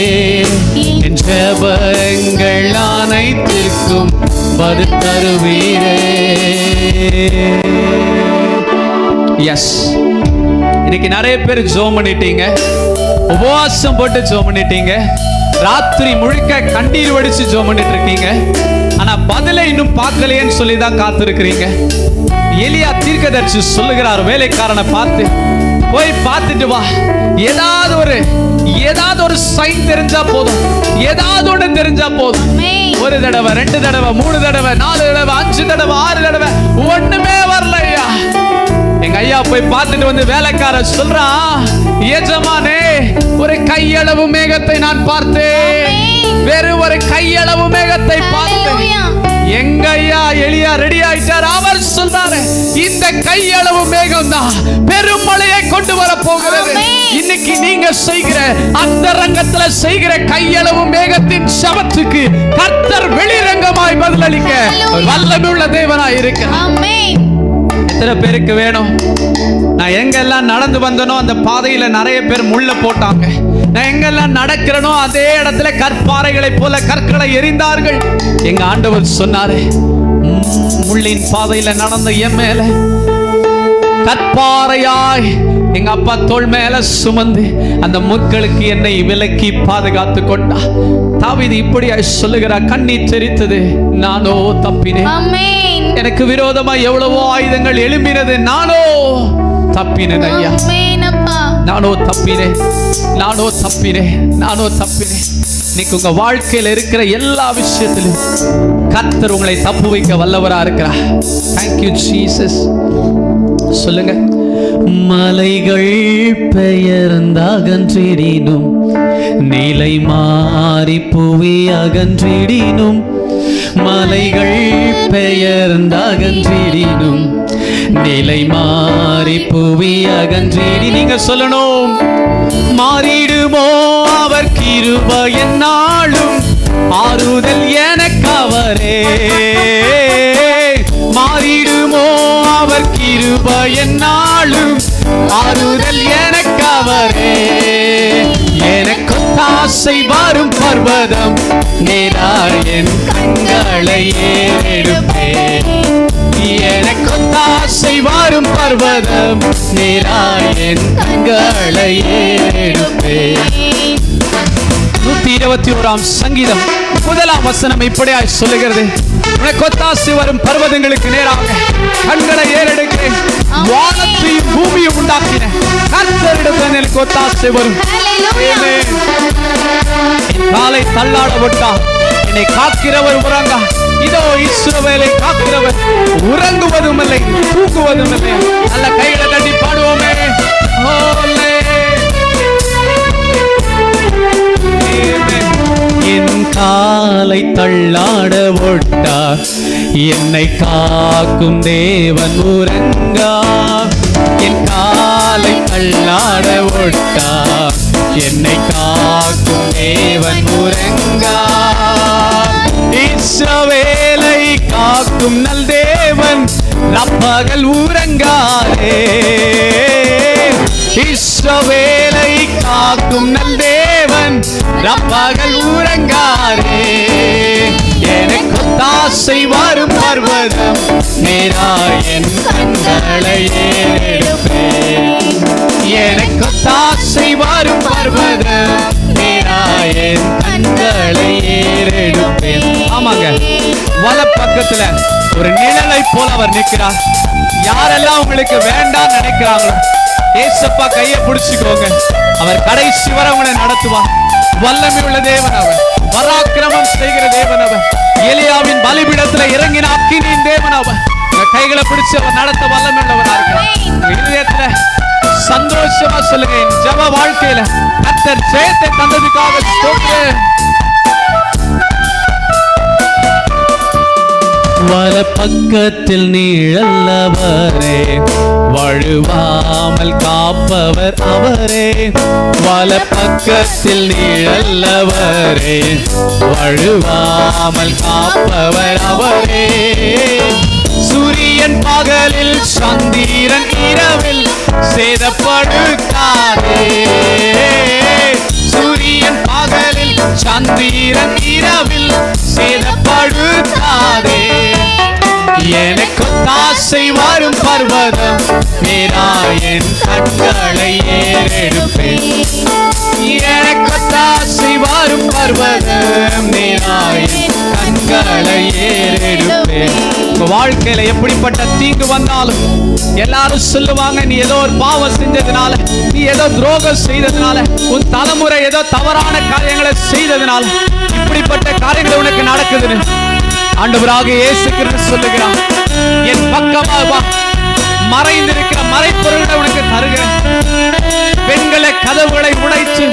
என் ஜெபங்கள் அனைத்திற்கும் பதில் தருவீரே. எஸ், இன்னைக்கு நிறைய பேர் ஜெபம் பண்ணிட்டீங்க, உபவாசம் போட்டு ஜெபம் பண்ணிட்டீங்க, ராத்திரி முழுக்க கண்ணீர் வடிச்சு ஜெபம் பண்ணிட்டு இருக்கீங்க. ஆனா பதிலை இன்னும் பார்க்கலையேன்னு சொல்லி தான் காத்திருக்கிறீங்க. எலியா தீர்க்கதரிசி சொல்லுகிறார், வேலைக்காரனை பார்த்து போய் பார்த்துட்டு வா, ஏதாவது ஒரு சைன் தெரிஞ்சா போதும், ஏதாவது ஒன்று தெரிஞ்சா போதும். ஒரு தடவை, 2 தடவை, 3 தடவை, 4 தடவை, 5 தடவை, 6 தடவை, ஒண்ணுமே வரலையா? எங்க ஐயா போய் பார்த்துட்டு வந்து வேலைக்காரர் சொல்றான், எஜமானே ஒரு கையளவு மேகத்தை நான் பார்த்தேன், வெறும் ஒரு கையளவு மேகத்தை பார்த்தேன். எங்க ஐயா எலியா ரெடி ஆயிட்டார். அவர் சொல்றாரு, இந்த கையளவு மேகம் தான் பெரும் மழையை கொண்டு வர போகிறது. இன்னைக்கு நீங்க செய்கிற அந்த ரங்கத்துல செய்கிற கையளவு மேகத்தின் சபத்துக்கு கர்த்தர் வெளிரங்கமாய் பதிலளிக்க வல்லமையுள்ள தேவனாய் இருக்கிறார். எத்தனை பேருக்கு வேணும்? நான் எங்கெல்லாம் நடந்து வந்தனோ அந்த பாதையில நிறைய பேர் முள்ள போட்டாங்க. நான் எங்கெல்லாம் நடக்கிறனோ அதே இடத்துல கற்பாறைகளை போல கற்களை எறிந்தார்கள். எங்க ஆண்டவர் சொன்னாரு, முள்ளின் பாதையில நடந்த என் மேல கற்பாறையாய் எங்க அப்பா தோள் மேல சுமந்து அந்த முட்களுக்கு என்னை விலக்கி பாதுகாத்து கொண்டா. தாவீது இப்படியாய் சொல்லுகிறார், கண்ணீர் தெரித்தது, நானோ தப்பினேன். எனக்கு விரோதமா எவ்வளவோ ஆயுதங்கள் எழும்பினது, நானோ தப்பினேன் ஐயா, நானோ தப்பினேன், நானோ தப்பினேன், நானோ தப்பினேன். இன்னைக்கு உங்க வாழ்க்கையில் இருக்கிற எல்லா விஷயத்திலும் கர்த்தர் உங்களை தப்பு வைக்க வல்லவரா இருக்கிறார். Thank you Jesus. சொல்லுங்க. மலைகள் பெயர்ந்தகன்றிடினும், நிலை மாறி புவி அகன்றிடினும், மலைகள் பெயர்ந்தகன்றிடினும், நிலை மாறி புவி அகன்றிடி. நீங்க சொல்லணும், மாறிடுமோ அவர் கிருபை என்னாலும், ஆறுதல் எனக்கு அவரே. மாறிடுமோ அவர் கிருபை என்னாலும், ஆறுதல் எனக்கு அவரே. எனக்கு தாசை வரும் பர்வதம் நேராய் என் கண்களை ஏறெடுப்பேன். எனக்கு தாசை வரும் பர்வதம் நேராய் என் கண்களை ஏறெடுப்பேன். 121 சங்கீதம் 1 வசனம் இப்படியாய் சொல்லுகிறது, உனக்கு ஒத்தாசை வரும் பர்வதங்களுக்கு நேராக கண்களை ஏறெடுக்கிறேன். வானத்தையும் பூமியும் உண்டாக்கின கர்த்தரிடத்தில் எனக்கு ஒத்தாசை வரும். காலை தள்ளாட விட்டா என்னை காக்கிறவர் உறங்கா. இதோ இஸ்ரவேலை காக்கிறவர் உறங்குவதும் இல்லை தூங்குவதும் இல்லை. நல்ல கைகளை தட்டி பாடுவோமே. என் காலை தள்ளாட விட்டா என்னை காக்கும் தேவன் உறங்கா. என் காலை தள்ளாட விட்டா என்னை காக்கும் தேவன் உறங்கா. இஸ்ரவேலை காக்கும் நல் தேவன் நப்பகல் உறங்காதே. இஸ்ரவேலை காக்கும் நல் தேவன் நப்பகல் உறங்காதே. எனக்கு தாசை வரும் பர்வதம் நேராய் என் கண்களை ஏறெடுப்பேன். எனக்கு தாசை வரும் பர்வதம் நேராய் என் கண்களை ஏறெடுப்பேன். ஆமாங்க, வல பக்கத்துல ஒரு நிழலை போல அவர் நிற்கிறார். யாரெல்லாம் உங்களுக்கு வேண்டாம் நினைக்கிறாங்க ஏசப்பா கையை பிடிச்சுக்கோங்க. அவர் கடைசி வரை உங்களை நடத்துவார். வல்லமை உள்ள தேவன் அவர். பராக்கிரமம் செய்கிற தேவன் அவர். எலியாவின் பலிபீடத்துல இறங்கின அக்கினியின் தேவன் அவர். கைகளை பிடிச்சு அவர் நடத்த வல்லமை உள்ளவரா இருக்கிறார். இதயத்துல சந்தோஷமா சொல்லுங்க, என் ஜெப வாழ்க்கையில கர்த்தர் ஜெயத்தை தந்ததுக்காக ஸ்தோத்திரம். வலப்பக்கத்தில் நீழல்லவரே, வழுவாமல் காப்பவர் அவரே. வலப்பக்கத்தில் நீழல்லவரே, வழுவாமல் காப்பவர் அவரே. சூரியன் பகலில் சந்திரன் இரவில் சேதப்படுத்தாதே. சூரியன் பகலில் சந்திரன் இரவில் சேதப்படுத்தாதே. எனக்கு தாசை வரும் பர்வதம் மேலாயன் கண்களை ஏறெடுப்பேன். எனக்கு தாசை வரும் பர்வதம் மேலாயன் கண்களை ஏறெடுப்பேன். உங்க வாழ்க்கையில எப்படிப்பட்ட தீங்கு வந்தாலும் எல்லாரும் சொல்லுவாங்க, நீ ஏதோ ஒரு பாவம் செஞ்சதுனால, நீ ஏதோ துரோகம் செய்ததுனால, உன் தலைமுறை ஏதோ தவறான காரியங்களை செய்ததுனால இப்படிப்பட்ட காரியங்கள் உனக்கு நடக்குதுன்னு ஆண்டவராக இயேசு கிறிஸ்து சொல்லுகிறார். என் பக்கமா வா, மறைந்திருக்கிற மறைப்பொருளை உனக்கு தருகிறேன். பெண்களை கதவுகளை உடைத்து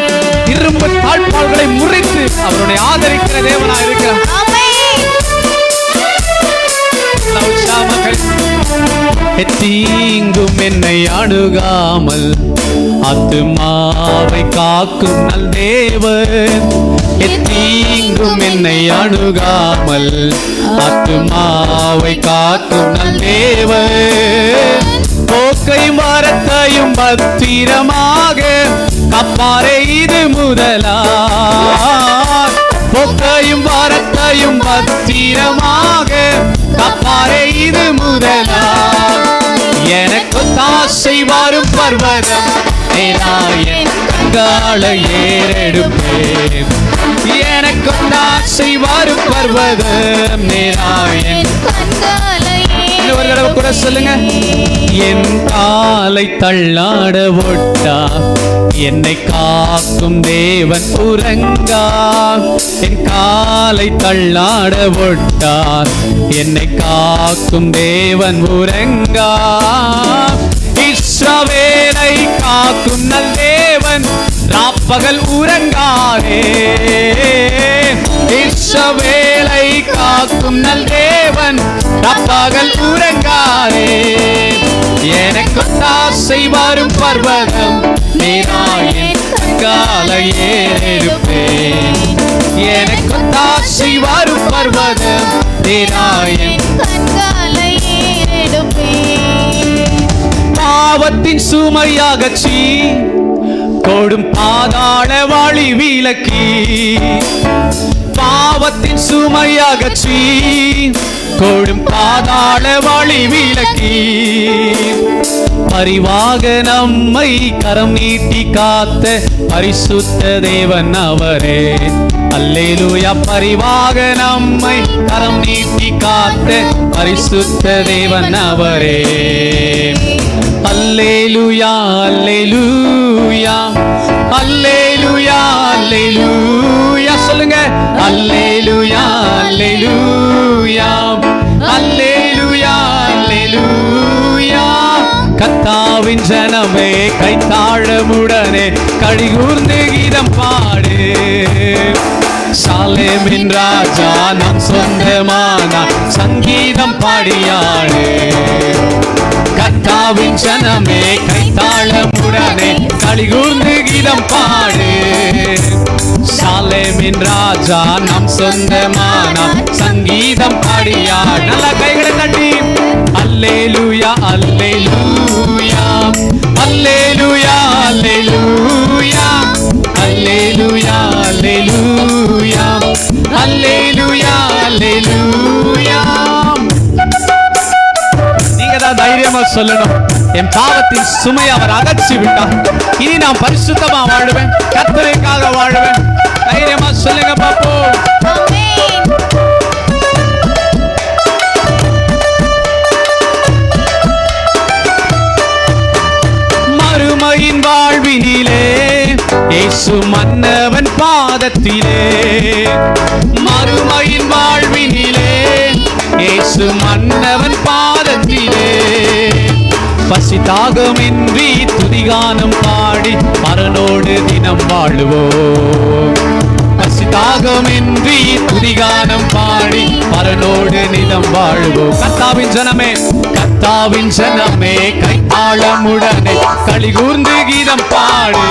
இரும்பு தாழ்பால்களை முறித்து அவருடைய ஆதரிக்கிற தேவனா இருக்கிறார். தீங்கும் என்னை அணுகாமல் ஆத்துமாவை காக்கும் நல் தேவன். தீங்கும் என்னை அணுகாமல் ஆத்துமாவை காக்கும் நல் தேவன். போக்கையும் மரத்தையும் பத்திரமாக கப்பாரே இது முதலா. போக்கையும் மரத்தையும் பத்திரமாக கப்பாரே இது முதலா. எனக்கு தாசை வரும் பர்வதம் மேலாயன் கண்களை ஏறெடுப்பேன். எனக்கு தாசை வரும் பர்வதம் மேலாயன் ஒரு தடவை கூட சொல்லுங்க. என் காலை தள்ளாட ஒட்டா என்னை காக்கும் தேவன் உறங்கா. என் காலை தள்ளாட ஒட்டா என்னை காக்கும் தேவன் உறங்கா. இஸ்ரவேலை காக்கும் நல் தேவன் ராப்பகல் உறங்காரே. இஸ்ரவேலை காக்கும் நல் தேவன் ராப்பகல் உறங்காரே. எனக்கு தாசை வரும் பர்வதம் மேலாயன் கண்களை ஏறெடுப்பேன். எனக்கு தாசை வரும் பர்வதம் மேலாயன் கண்களை ஏறெடுப்பேன். பாவத்தின் சுமையாகச்சி கொடும் பாதாள வழி விலக்கி. பாவத்தின் சுமையாகச்சி கொடும் பாதாள வழி விலக்கி. பரிவாக நம்மை கரம் நீட்டி காத்த பரிசுத்த தேவன் அவரே. அல்லேலூயா. பரிவாக நம்மை கரம் நீட்டி காத்த பரிசுத்த தேவன் அவரே. அல்லேலூயா அல்லேலூயா அல்லேலூயா அல்லேலூயா. சொல்லுங்க, அல்லேலூயா அல்லேலூயா அல்லேலூயா அல்லேலூயா. கர்த்தாவின் ஜனமே கைத்தாழமுடனே கழிகூர்ந்து கீதம் பாடு. சாலேமின் ராஜா நம் சொந்தமான சங்கீதம் பாடியாடு. கர்த்தாவின் ஜனமே கைத்தாளமுடனே கழிகூர்ந்து கீதம் பாடு. சாலேமின் ராஜா நம் சொந்தமான சங்கீதம் பாடியாடு. நல்ல கைகளை தட்டி அல்லேலூயா அல்லேலூயா அல்லேலூயா அல்லேலூயா அல்லேலூயா அல்லேலூயா அல்லேலூயா அல்லேலூயா. நீங்க தான் தைரியமா சொல்லணும், என் பாவத்தின் சுமை அவர் அகற்றி விட்டார். இனி நான் பரிசுத்தமா வாழுவேன், கர்த்தருக்காக வாழுவேன். தைரியமா சொல்லுங்க பாப்போம். மறுமையின் வாழ்வினிலே இயேசு மன்னவன் பாதத்திலே, மறுமையின் வாழ்வினிலே இயேசு மன்னவன் பாதத்திலே, பசி தாகமின்றி துதிகானம் பாடி பரனோடு தினம் வாழுவோம். பசி தாகமின்றி துதிகானம் பாடி பரனோடு நிதம் வாழுவோம். கர்த்தாவின் ஜனமே, கர்த்தாவின் ஜனமே, கைத்தாளமுடனே களிகூர்ந்து கீதம் பாடு.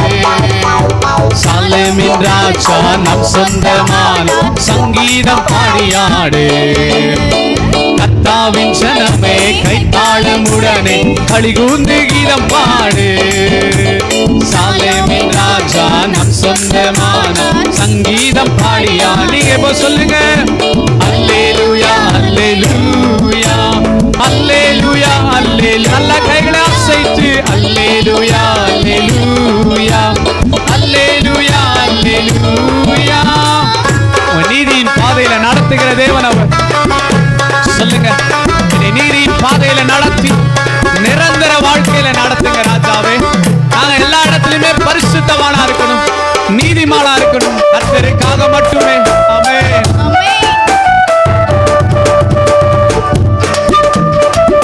சாலேமின் ராஜா நம் சொந்தமான சங்கீதம் பாடியாடு. கர்த்தாவின் ஜனமே, கைத்தாளமுடனே களிகூர்ந்து கீதம் பாடு. சாலேமின் ராஜா நம் சொந்தமான சங்கீதம் பாடியா. நீங்க இப்போ சொல்லுங்க, அல்லேலூயா அல்லேலூயா அல்லேலூயா அல்லேலூயா. நல்ல கைகளை அசைத்து அல்லேலூயா அல்லேலூயா அல்லேலூயா அல்லேலூயா. நீதியின் பாதையில நடத்துகிற தேவன் அவர். சொல்லுங்க, நீதியின் பாதையில நடத்தி நிரந்தர வாழ்க்கையில நடத்துங்க ராஜாவே. நாங்க எல்லா இடத்துலயுமே பரிசுத்தமானா இருக்கணும், நீதிமானா இருக்கணும், கர்த்தருக்காக மட்டுமே. ஆமென்.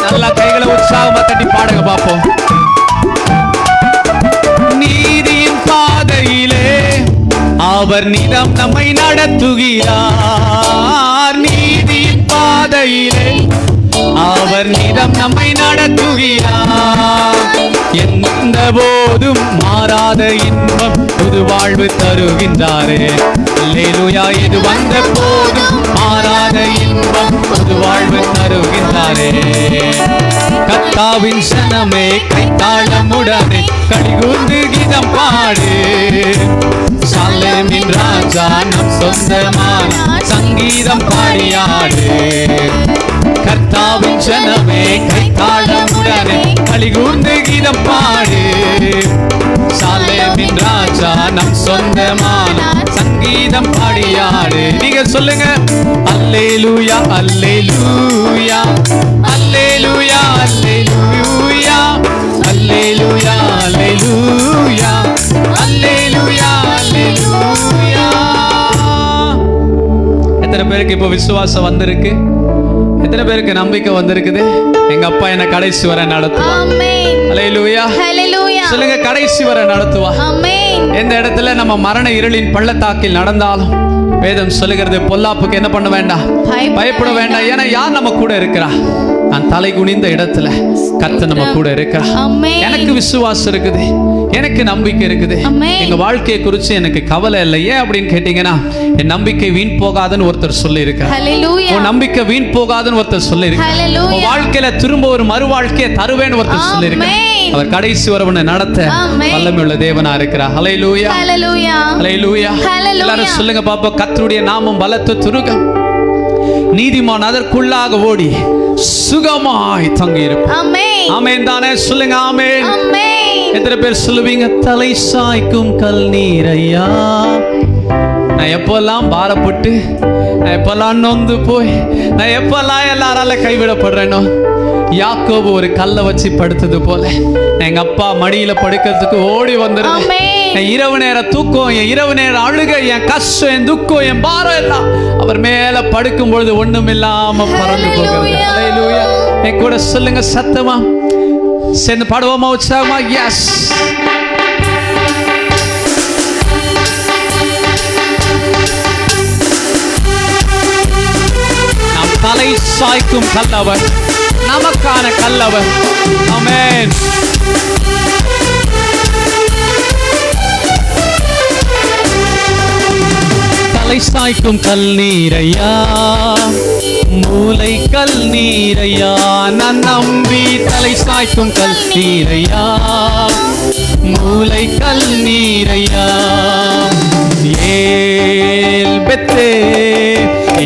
நல்ல கைகளை உற்சாகமா தட்டி பாடுங்க பாப்போம். நீதியின் பாதையிலே அவர் நிதம் நம்மை நடத்துகிறார். நீதியின் பாதையிலே அவர் நிதம் நம்மை நடத்துகிறார். எந்த போதும் மாறாத இன்பம் புது வாழ்வு தருகின்றாரே. அல்லேலூயா. இது வந்த போதும் மாறாத இன்பம் புது வாழ்வு தருகின்றாரே. கர்த்தாவின் சனமே, கைத்தாளமுடனே களிகூர்ந்து கீதம் பாடு. சாலேமின் ராஜா நம் சொந்தமான சங்கீதம் பாடியாடு. கர்த்தாவின் ஜனமே, கைத்தாளமுடனே களிகூர்ந்து கீதம் பாடு. சாலேமின் ராஜா நம் சொந்தமான சங்கீதம் பாடியாடு. நீங்க சொல்லுங்க, அல்லேலூயா அல்லேலூயா அல்லேலூயா அல்லேலூயா அல்லேலூயா அல்லேலூயா அல்லேலூயா அல்லேலூயா. எத்தனை பேருக்கு இப்போ விசுவாசம் வந்திருக்கு? எத்தனை பேருக்கு நம்பிக்கை வந்திருக்குது? எங்க அப்பா என்ன கடைசி வரை நடத்துவா. அல்லேலூயா. சொல்லுங்க, கடைசி வரை நடத்துவா. எந்த இடத்துல நம்ம மரண இருளின் பள்ளத்தாக்கில் நடந்தாலும் வேதம் சொல்லுகிறது, பொல்லாப்புக்கு என்ன பண்ண வேண்டாம், பயப்பட வேண்டாம். ஏன்னா யார் நம்ம கூட இருக்கிறா? நான் தலை குனிந்த இடத்துல கர்த்தர் நம்ம கூட இருக்கிறா. எனக்கு விசுவாசம் இருக்குது, எனக்கு நம்பிக்கை இருக்குது. எங்க வாழ்க்கையை குறித்து எனக்கு கவலை இல்லை. ஏன் அப்படின்னு கேட்டீங்கன்னா, என் நம்பிக்கை வீண் போகாதுன்னு ஒருத்தர் சொல்லி இருக்கார். உன் நம்பிக்கை வீண் போகாதுன்னு ஒருத்தர் சொல்லி இருக்கார். உன் வாழ்க்கையில திரும்ப ஒரு மறு வாழ்க்கையை தருவேன்னு ஒருத்தர் சொல்லி இருக்கார். அவர் கடைசி வரவனை நடத்த வல்லமை உள்ள தேவனா இருக்கிறார். ஹல்லேலூயா ஹல்லேலூயா. எல்லாரும் சொல்லுங்க பாப்போம், கர்த்தருடைய நாமம் பலத்த துருகம், நீதிமான் அதற்குள்ளாக ஓடி சுகமாய் தங்கி இருப்பான். ஆமென் தானே? சொல்லுங்க ஆமென். எத்தனை பேர் சொல்லுவீங்க, தலை சாய்க்கும் கல் நீரையா? நான் எப்பெல்லாம் பாரப்பட்டு, நான் எப்பெல்லாம் நொந்து போய், நான் எப்பெல்லாம் எல்லாரால கைவிடப்படுறேனோ, யாக்கோபு ஒரு கல்லை வச்சு படுத்தது போல எங்க அப்பா மடியில படுக்கிறதுக்கு ஓடி வந்துருவேன். என் இரவு நேர தூக்கம், என் இரவு நேர அழுகை, என் கஷ்டம், என் துக்கம், என் பாரம் எல்லாம் அவர் மேல படுக்கும் பொழுது ஒண்ணும் இல்லாம பறந்து போகிறது. அல்லேலூயா. என் கூட சொல்லுங்க சத்தமா, சேர்ந்து பாடுவோமா உற்சாகமா? எஸ். நாம் தலை சாய்க்கும் கல்லவர், நமக்கான கல்லவர். ஆமென். தலை சாய்க்கும் கல் நீரையா, மூளை கல் நீரையா, நான் நம்பி தலை சாய்க்கும் கல் நீரையா, மூளை கல் நீரையா. ஏல் பெத்தே,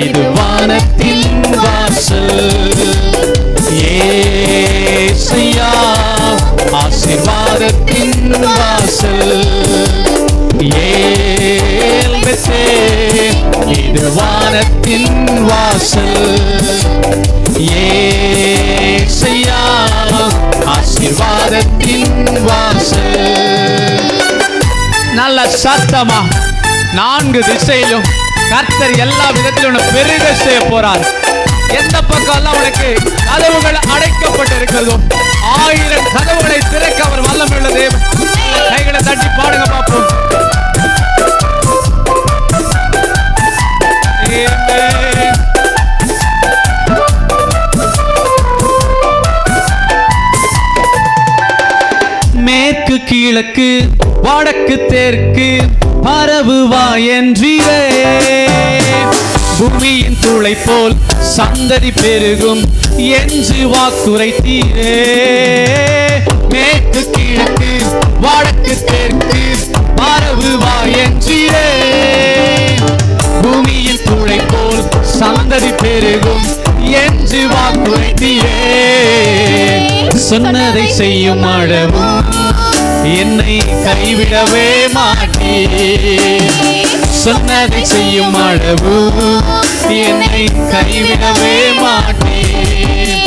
இது வானத்தின் வாசல். ஏசையா, ஆசீர்வாதத்தின் வாசல். ஏல் பெத்தே, இது வானத்தின் வாசல். ஏசையா, ஆசீர்வாதத்தின் வாசல். நல்ல சத்தமா 4 திசையிலும் கர்த்தர் எல்லா விதத்திலும் உன்னை பெருக செய்ய போறார். எந்த பக்கம் எல்லாம் உனக்கு கதவுகள் அடைக்கப்பட்டு இருக்கிறதோ 1000 கதவுகளை திறக்க அவர் வல்லமையுள்ள தேவன். கைகளை தட்டி பாடுங்க பார்ப்போம். மேற்கு கிழக்கு வடக்கு தெற்கு பரவுவா என்றீரே. பூமியின் துளை போல் சந்ததி பெருகும் என்று வாக்குரைத்தீரே. மேற்கு கிழக்கு வடக்கு தெற்கு பரவுவா என்றீரே. பூமியின் துளை போல் சந்ததி பெருகும் என்று வாக்குரைத்தீரே. சொன்னதை செய்யும் அளவும் என்னை கைவிடவே மாட்டீர். சொன்னதை செய்யும் அளவும் என்னை கைவிடவே மாட்டீர்.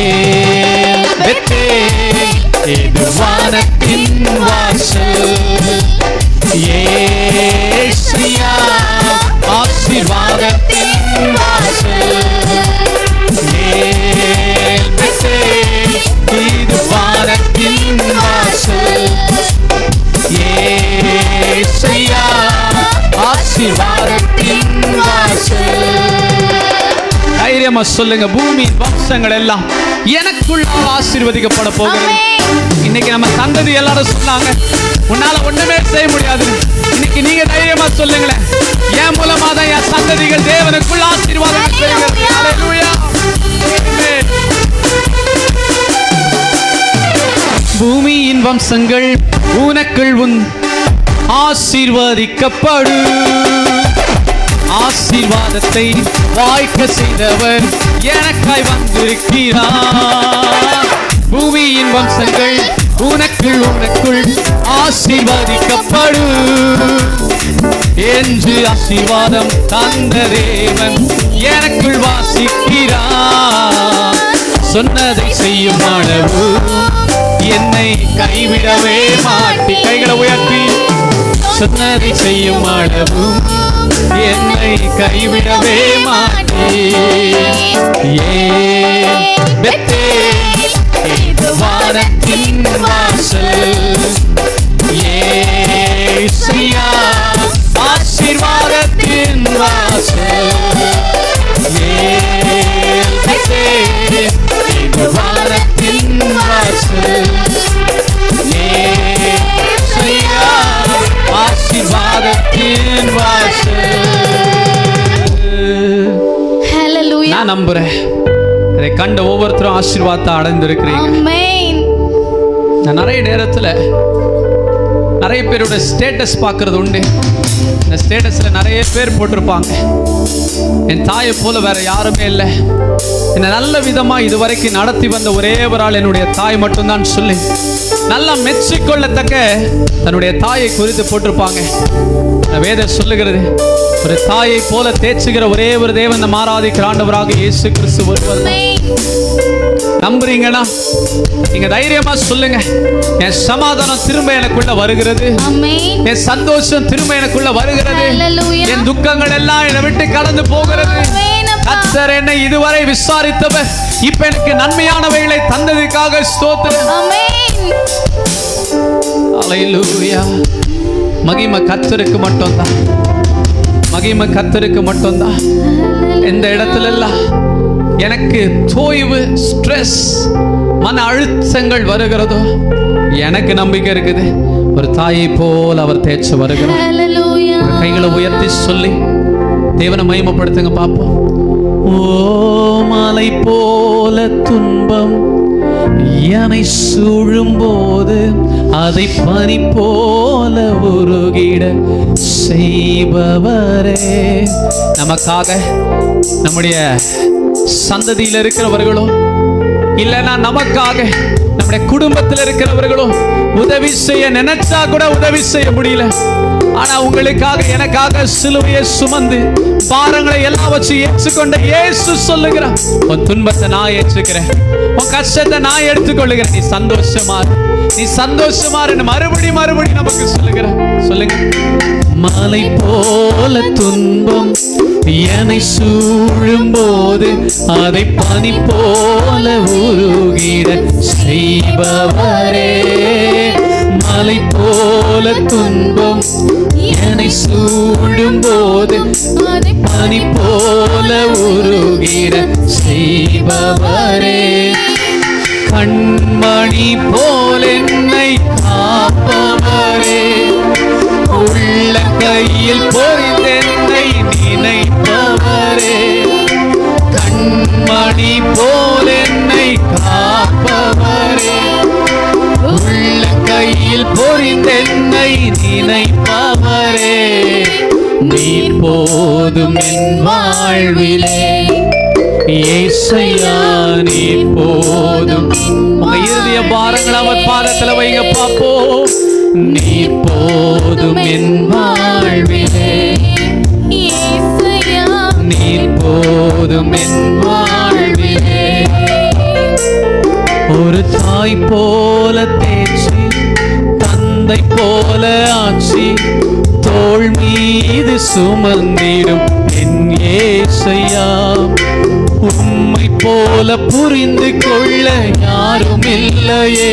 ஏன் பெத்தேன் இது வானத்தின் வாசல். ஏசையா ஆசீர்வாதத்தின் வாசல். ஏன் பெத்தேன் இது வானத்தின் வாசல். ஏசையா ஆசீர்வாதத்தின் வாசல். தைரியமா சொல்லுங்க, பூமியின் வம்சங்கள் எல்லாம் எனக்குள்ள ஆசீர்வதிக்கப்பட போகிறது. இன்னைக்கு நம்ம சந்ததி எல்லாரும் சொன்னாங்க உன்னால ஒண்ணுமே செய்ய முடியாது. இன்னைக்கு நீங்க தைரியமா சொல்லுங்களேன், என் மூலமா தான் என் சந்ததிகள் தேவனுக்குள்ள ஆசீர்வாதம் பெறுகிறது. ஹல்லேலூயா. பூமியின் வம்சங்கள் உனக்குள் ஆசீர்வதிக்கப்படு. ஆசீர்வாதத்தை வாய்க்க செய்தவர் எனக்காய் வந்திருக்கிறார். பூமியின் வம்சங்கள் உனக்குள் ஆசீர்வதிக்கப்படு என்று ஆசீர்வாதம் தந்த தேவன் எனக்குள் வாசிக்கிறார். சொன்னதை செய்யும் அளவு என்னை கைவிடவே மாட்டி. கைகளை உயர்த்தி சொன்னதை செய்யும் அளவும் என்னை கைவிடவே மாட்டி. ஏன் பெத்தேன் இது வானத்தின் வாசல். ஏசையா ஆசீர்வாதத்தின் வாசல். ஏன் பெத்தேன் இது வானத்தின் வாசல். ஏசையா ஆசீர்வாதத்தின் வாசல். ஹல்லேலூயா. நான் நம்புறேன் இதை கண்ட ஒவ்வொருத்தரும் ஆசீர்வாதத்தை அடைந்திருக்கிறீங்க. ஆமென். நான் நிறைய நேரத்தில் நிறைய பேரோட ஸ்டேட்டஸ் பார்க்கறது உண்டு. இந்த ஸ்டேட்டஸ்ல நிறைய பேர் போட்டிருப்பாங்க, என் தாயை போல வேற யாருமே இல்லை, என்னை நல்ல விதமா இதுவரைக்கும் நடத்தி வந்த ஒரே ஒரு ஆள் என்னுடைய தாய் மட்டும்தான் சொல்லி நல்லா மெச்சிக்கொள்ளத்தக்க தன்னுடைய தாயை குறித்து போட்டிருப்பாங்க. வேதம் சொல்லுகிறது, ஒரு தாயை போல தேய்ச்சுகிற ஒரே ஒரு தேவன் இந்த ஆராதிக்கிற ஆண்டவராக இயேசு கிறிஸ்து ஒருவர். நம்புறீங்கன்னா நீங்க தைரியமா சொல்லுங்க, என் சமாதானம் திரும்ப எனக்குள்ள வருகிறது. என் சந்தோஷம் திரும்ப எனக்குள்ள வருகிறது. என் துக்கங்கள் எல்லாம் என்னை விட்டு கடந்து போகிறது. கர்த்தர் என்னை இதுவரை விசாரித்தவர் இப்ப எனக்கு நன்மையானவைகளை தந்ததுக்காக ஸ்தோத்திரம். ஹல்லேலூயா. மகிமை கர்த்தருக்கு மட்டும்தான். மகிமை கர்த்தருக்கு மட்டும்தான். எந்த இடத்துல எல்லாம் எனக்கு தோய்வு, ஸ்ட்ரெஸ், மன அழுத்தங்கள் வருகிறதோ எனக்கு நம்பிக்கை இருக்குது, ஒரு தாயை போல் அவர் தேய்ச்சி வருகிறார். கைகளை உயர்த்தி சொல்லி தேவனை மகிமைப்படுத்துங்க பார்ப்போம். ஓ மலை போல துன்பம் என்னை சூழும்போது அதை பனி போல உருகிட செய்பவரே. நமக்காக நம்முடைய சந்ததியில் இருக்கிறவர்களோ இல்லைன்னா நமக்காக நம்முடைய குடும்பத்தில் இருக்கிறவர்களோ உதவி செய்ய நினைச்சா கூட உதவி செய்ய முடியல. ஆனா உங்களுக்காக எனக்காக சிலுவையை சுமந்து பாரங்களை எல்லாம் வச்சு ஏற்றுக்கொண்ட இயேசு சொல்லுகிறார், உன் துன்பத்தை நான் ஏற்றுக்கிறேன், உன் கஷ்டத்தை நான் எடுத்துக்கொள்ளுகிறேன், நீ சந்தோஷமா இரு, நீ சந்தோஷமா இரு. மறுபடியும் நமக்கு சொல்லுகிறேன். சொல்லுங்க. மலை போல துன்பம் என்னை சூழும் போது அதை பனி போல உருகிட செய்பவரே. மலை போல துன்பம் என்னை சூழும் போது பனி போல உருகிட செய்பவரே. கண்மணி போல் என்னை காப்பவரே, உள்ள கையில் பொறிந்தென்னை நினைப்பவரே. கண்மணி போல் என்னை காப்பவரே, உள்ள கையில் பொறிந்தென்னை நினைப்பவரே. நீர் போதும் என் வாழ்விலே இயேசையா, நீர் போதும். உங்க இறுதிய பாரங்கள் அவர் பாதத்துல வைங்க பாப்போம். நீர் போதும் என் வாழ்விலே இயேசையா, நீர் போதும் என் வாழ்விலே. ஒரு தாய் போல தேய்ச்சி தந்தை போல ஆட்சி தோள் மீது சுமந்திடும் என் இயேசையா. உம்மை போல புரிந்து கொள்ள யாரும் இல்லையே,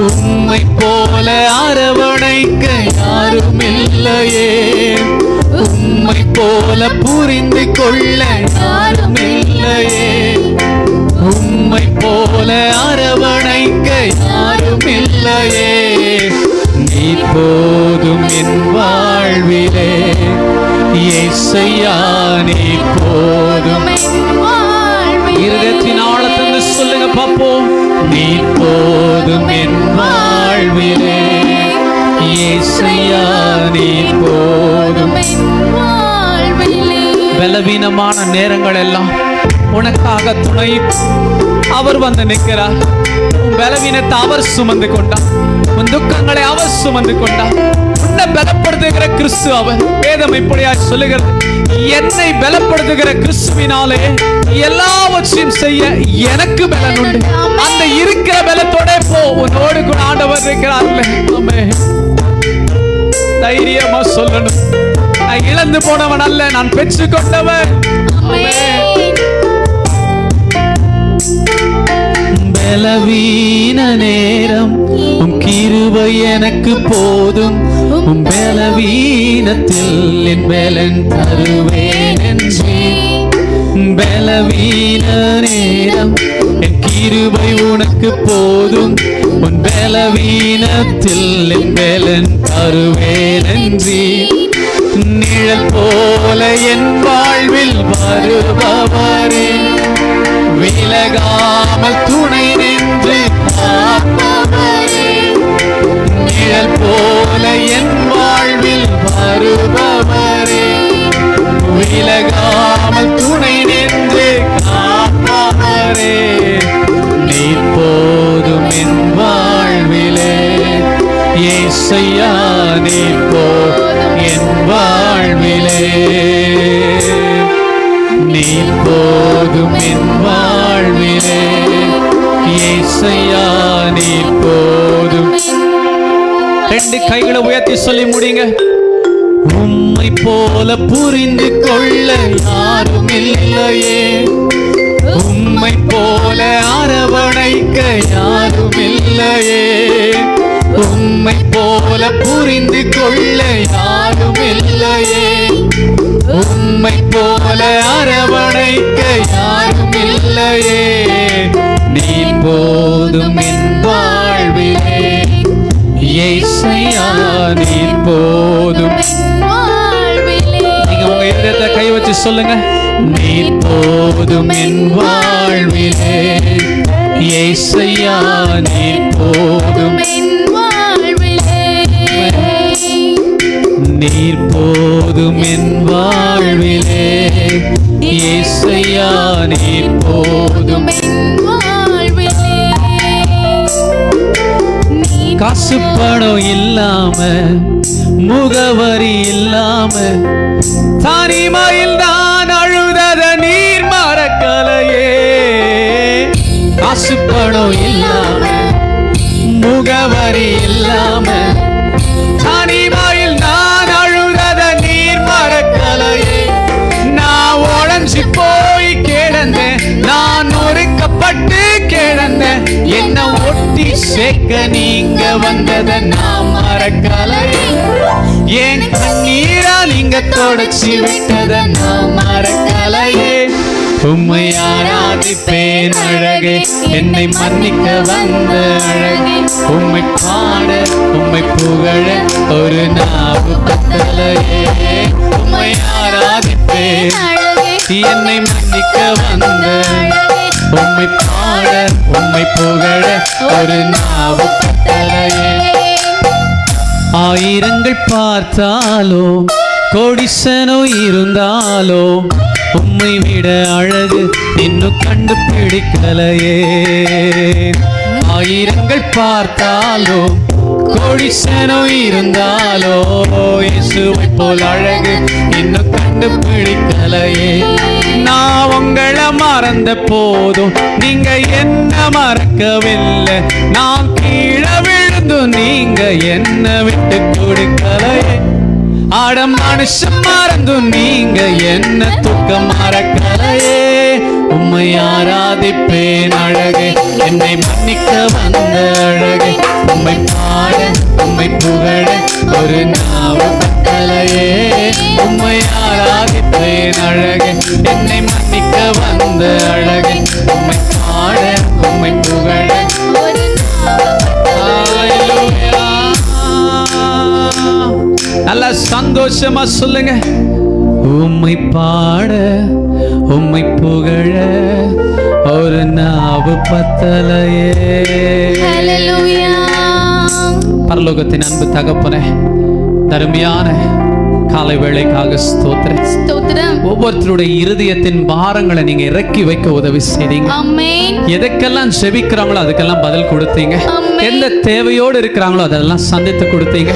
உம்மை போல அரவணைக்க யாரும் இல்லையே, உம்மை போல புரிந்து கொள்ள யாரும் இல்லையே, உம்மை போல அரவணைக்க யாரும் இல்லையே. நீர் போதும் என் வாழ்விலே இயேசையா, நீர் போதும். இருதயத்தின் ஆழத்திலிருந்து சொல்லுங்க பாப்போம். நீர் போதும் என் வாழ்விலே இயேசையா, நீர் போதும். பலவீனமான நேரங்கள் எல்லாம் உனக்காக துணை அவர் வந்து நிற்கிறார். உன் பலவீனத்தை அவர் சுமந்து கொண்டார், உன் துக்கங்களை அவர் சுமந்து கொண்டார். உன்னை பலப்படுத்துகிற கிறிஸ்து அவர். வேதம் இப்படியா சொல்லுகிறது, என்னை பலப்படுத்துகிற கிறிஸ்துவினாலே எல்லாவற்றையும் செய்ய எனக்கு பலன் உண்டு. அந்த இருக்கிற பலத்தோட போ, உன்னோடு கூட ஆண்டவர் இருக்கிறார்களே. ஆமென். தைரியமா சொல்லணும், நான் இழந்து போனவன் அல்ல, நான் பெற்று கொண்டவன். பலவீன நேரம் உம் கிருபை எனக்கு போதும், உம் பலவீனத்தில் என் பலன் தருவேன் என்றே. பலவீன நேரம் என் கிருபை உனக்கு போதும், உன் பலவீனத்தில் என் பலன் தருவேன் என்றே. நிழல் போல என் வாழ்வில் வருபவரே, விலகாமல் துணை நின்று காப்பவரே. நிழல் போல என் வாழ்வில் வருபவரே, விலகாமல் துணை நின்று காப்பவரே. நீர் போதும் என் வாழ்விலே இயேசையா, நீர் போதும் என் வாழ்விலே. நீர் போதும் என் வாழ்விலே இயேசையா, நீர் போதும். ரெண்டு கைகளை உயர்த்தி சொல்லி முடிங்க. உம்மை போல புரிந்து கொள்ள யாரும் இல்லையே, உம்மை போல அரவணைக்க யாரும் இல்லையே, உம்மை போல புரிந்து கொள்ள யாரும் இல்லையே, உம்மை போல அரவணைக்க யாரும் இல்லையே. நீர் போதும் என் வாழ்விலே இயேசையா, நீர் போதும். நீங்க உங்க இதயத்தை கை வச்சு சொல்லுங்க. நீர் போதும் என் வாழ்விலே இயேசையா, நீர் போதும். நீர் போதும் என் வாழ்விலே இயேசையா, நீர் போதும். காசு பணம் இல்லாம முகவரி இல்லாம தனிமையில் நான் அழுதத நீர் மறக்கலையே. காசு பணம் இல்லாம முகவரி இல்லாம தனிமையில் நான் அழுதத நீர் மறக்கலையே. நான் உடஞ்சி போய் கிடந்தேன், நான் நொறுக்கப்பட்டு கிடந்தேன், என்ன ஒட்டி சேர்க்க நீங்க வந்தத நான் மறக்கலையே. என் கண்ணீரா நீங்க தொடச்சி விட்டத நான் மறக்கலையே. உம்மை ஆராதிப்பேன் அழகே, என்னை மன்னிக்க வந்த அழகே. உம்மை பாட உம்மை புகழ ஒரு நாவு பத்தலையே. உம்மை ஆராதிப்பேன் என்னை மன்னிக்க வந்த உம்மை பாட உம்மை புகழ ஒரு நாவு பத்தலையே. ஆயிரங்கள் பார்த்தாலோ கோடிசனோ இருந்தாலோ உம்மை விட அழகு இன்னும் கண்டுபிடிக்கலையே. ஆயிரங்கள் பார்த்தாலோ கோடிசனோ இருந்தாலோ இயேசுவை போல் அழகு இன்னும் கண்டுபிடிக்கலையே. நான் உங்களை மறந்த போதும் நீங்க என்ன மறக்கவில்லை. நான் கீழே விழுந்தும் நீங்க என்ன விட்டு கொடுக்கலையே. ஆட மனுஷன் மறந்தும் நீங்க என்ன தூக்க மறக்கலையே. உம்மை ஆராதிப்பேன் அழகே, என்னை மன்னிக்க வந்த அழகே. உம்மை பாட உம்மை புகழ ஒரு நாவு பத்தலையே. உம்மை ஆராதிப்பேன் அழகே, என்னை மன்னிக்க வந்த அழகே. உம்மை பாட உம்மை புகழ ஒரு நல்ல சந்தோஷமா சொல்லுங்க. உம்மை பாட உம்மை புகழ ஒரு நாவு பத்தலையே. பரலோகத்தின் அன்பு தகப்பனே, தருமையான காலை வேளைக்காக ஸ்தோத்திரம். ஒவ்வொருத்தருடைய இருதயத்தின் பாரங்களை நீங்க இறக்கி வைக்க உதவி செய்தீங்க. எதுக்கெல்லாம் ஜெபிக்கிறாங்களோ அதுக்கெல்லாம் பதில் கொடுத்தீங்க. எந்த தேவையோடு இருக்கிறாங்களோ அதெல்லாம் சந்தித்து கொடுத்தீங்க.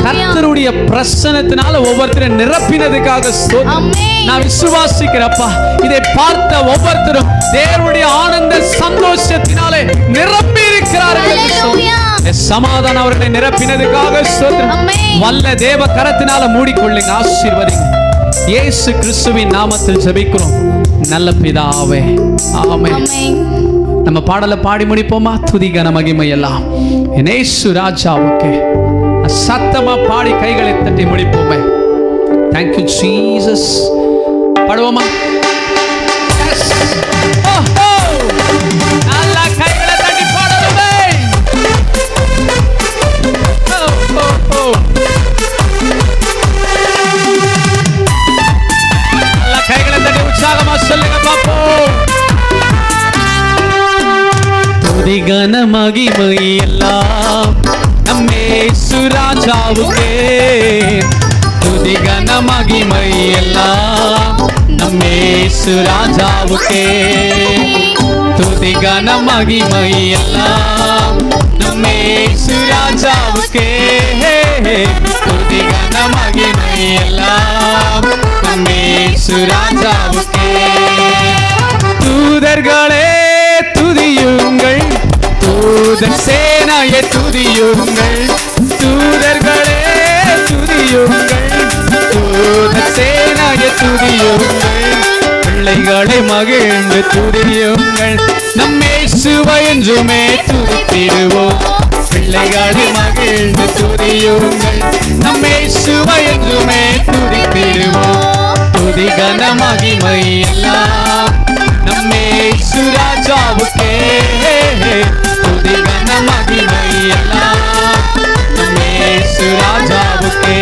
கர்த்தருடைய பிரசன்னத்தினால ஒவ்வொருத்தரும் நிரப்பினதுக்காக ஸ்தோத்திரம். நான் விசுவாசிக்கிறப்பா, இதை பார்த்த ஒவ்வொருத்தரும் தேவனுடைய ஆனந்த சந்தோஷத்தினாலே நிரம்பி இருக்கிறார்கள். சமாதானம் அவர்களை நிரப்பினதுக்காக ஸ்தோத்திரம். வல்ல தேவ கரத்தினால மூடிக்கொள்ளுங்க, ஆசீர்வதிங்க. இயேசு கிறிஸ்துவின் நாமத்தில் ஜெபிக்கிறோம் நல்ல பிதாவே, ஆமென். நம்ம பாடலை பாடி முடிப்போமா? துதி கன மகிமை எல்லாம் இயேசு ராஜாவுக்கு. சத்தமா பாடி கைகளை தட்டி முடிப்போமே. Thank you Jesus. பாடுவோமா? நல்ல கைகளை தட்டி பாடுவோமே. நல்ல கைகளை தட்டி உற்சாகமா சொல்லுங்க பாப்போம். துதி கன மகிமை எல்லாம் நம்ம இயேசு ராஜாவுக்கே. துதி கன மகிமை எல்லாம் நம்ம இயேசு ராஜாவுக்கே. துதி கன மகிமை எல்லாம் நம்ம இயேசு ராஜாவுக்கே. துதி கன மகிமை எல்லாம் நம்ம இயேசு ராஜாவுக்கே. தூதர்களே துதியுங்கள், தூதர் சேனையை துதியுங்கள். தூதர்களே துதியுங்கள், தூதர் சேனையை துதியுங்கள். பிள்ளைகளை மகிழ்ந்து துதியுங்கள், நம் இயேசுவை என்றுமே துதித்திடுவோம். பிள்ளைகளை மகிழ்ந்து துதியுங்கள், நம் இயேசுவை என்றுமே துதித்திடுவோம். துதி கன மகிமை எல்லாம் நம்ம இயேசு ராஜாவுக்கே. துதி கன மகிமை எல்லாம் நம்ம இயேசு ராஜாவுக்கே.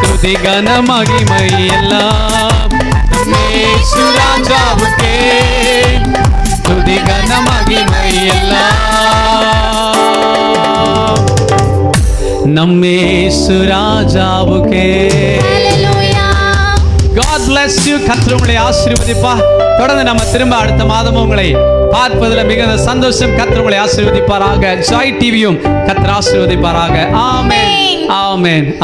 துதி கன மகிமை எல்லாம் நம்ம இயேசு ராஜாவுக்கே. துதி கன மகிமை எல்லாம் நம்ம இயேசு ராஜாவுக்கே. God bless you. கர்த்தர் உங்களை ஆசீர்வதிப்பா. தொடர்ந்து நம்ம திரும்ப அடுத்த மாதமும் உங்களை பார்ப்பதில் மிகுந்த சந்தோஷம். கர்த்தர் உங்களை ஆசீர்வதிப்பாராக. ஜாய் டிவியும் கர்த்தர் ஆசீர்வதிப்பாராக. ஆமென். ஆமென்.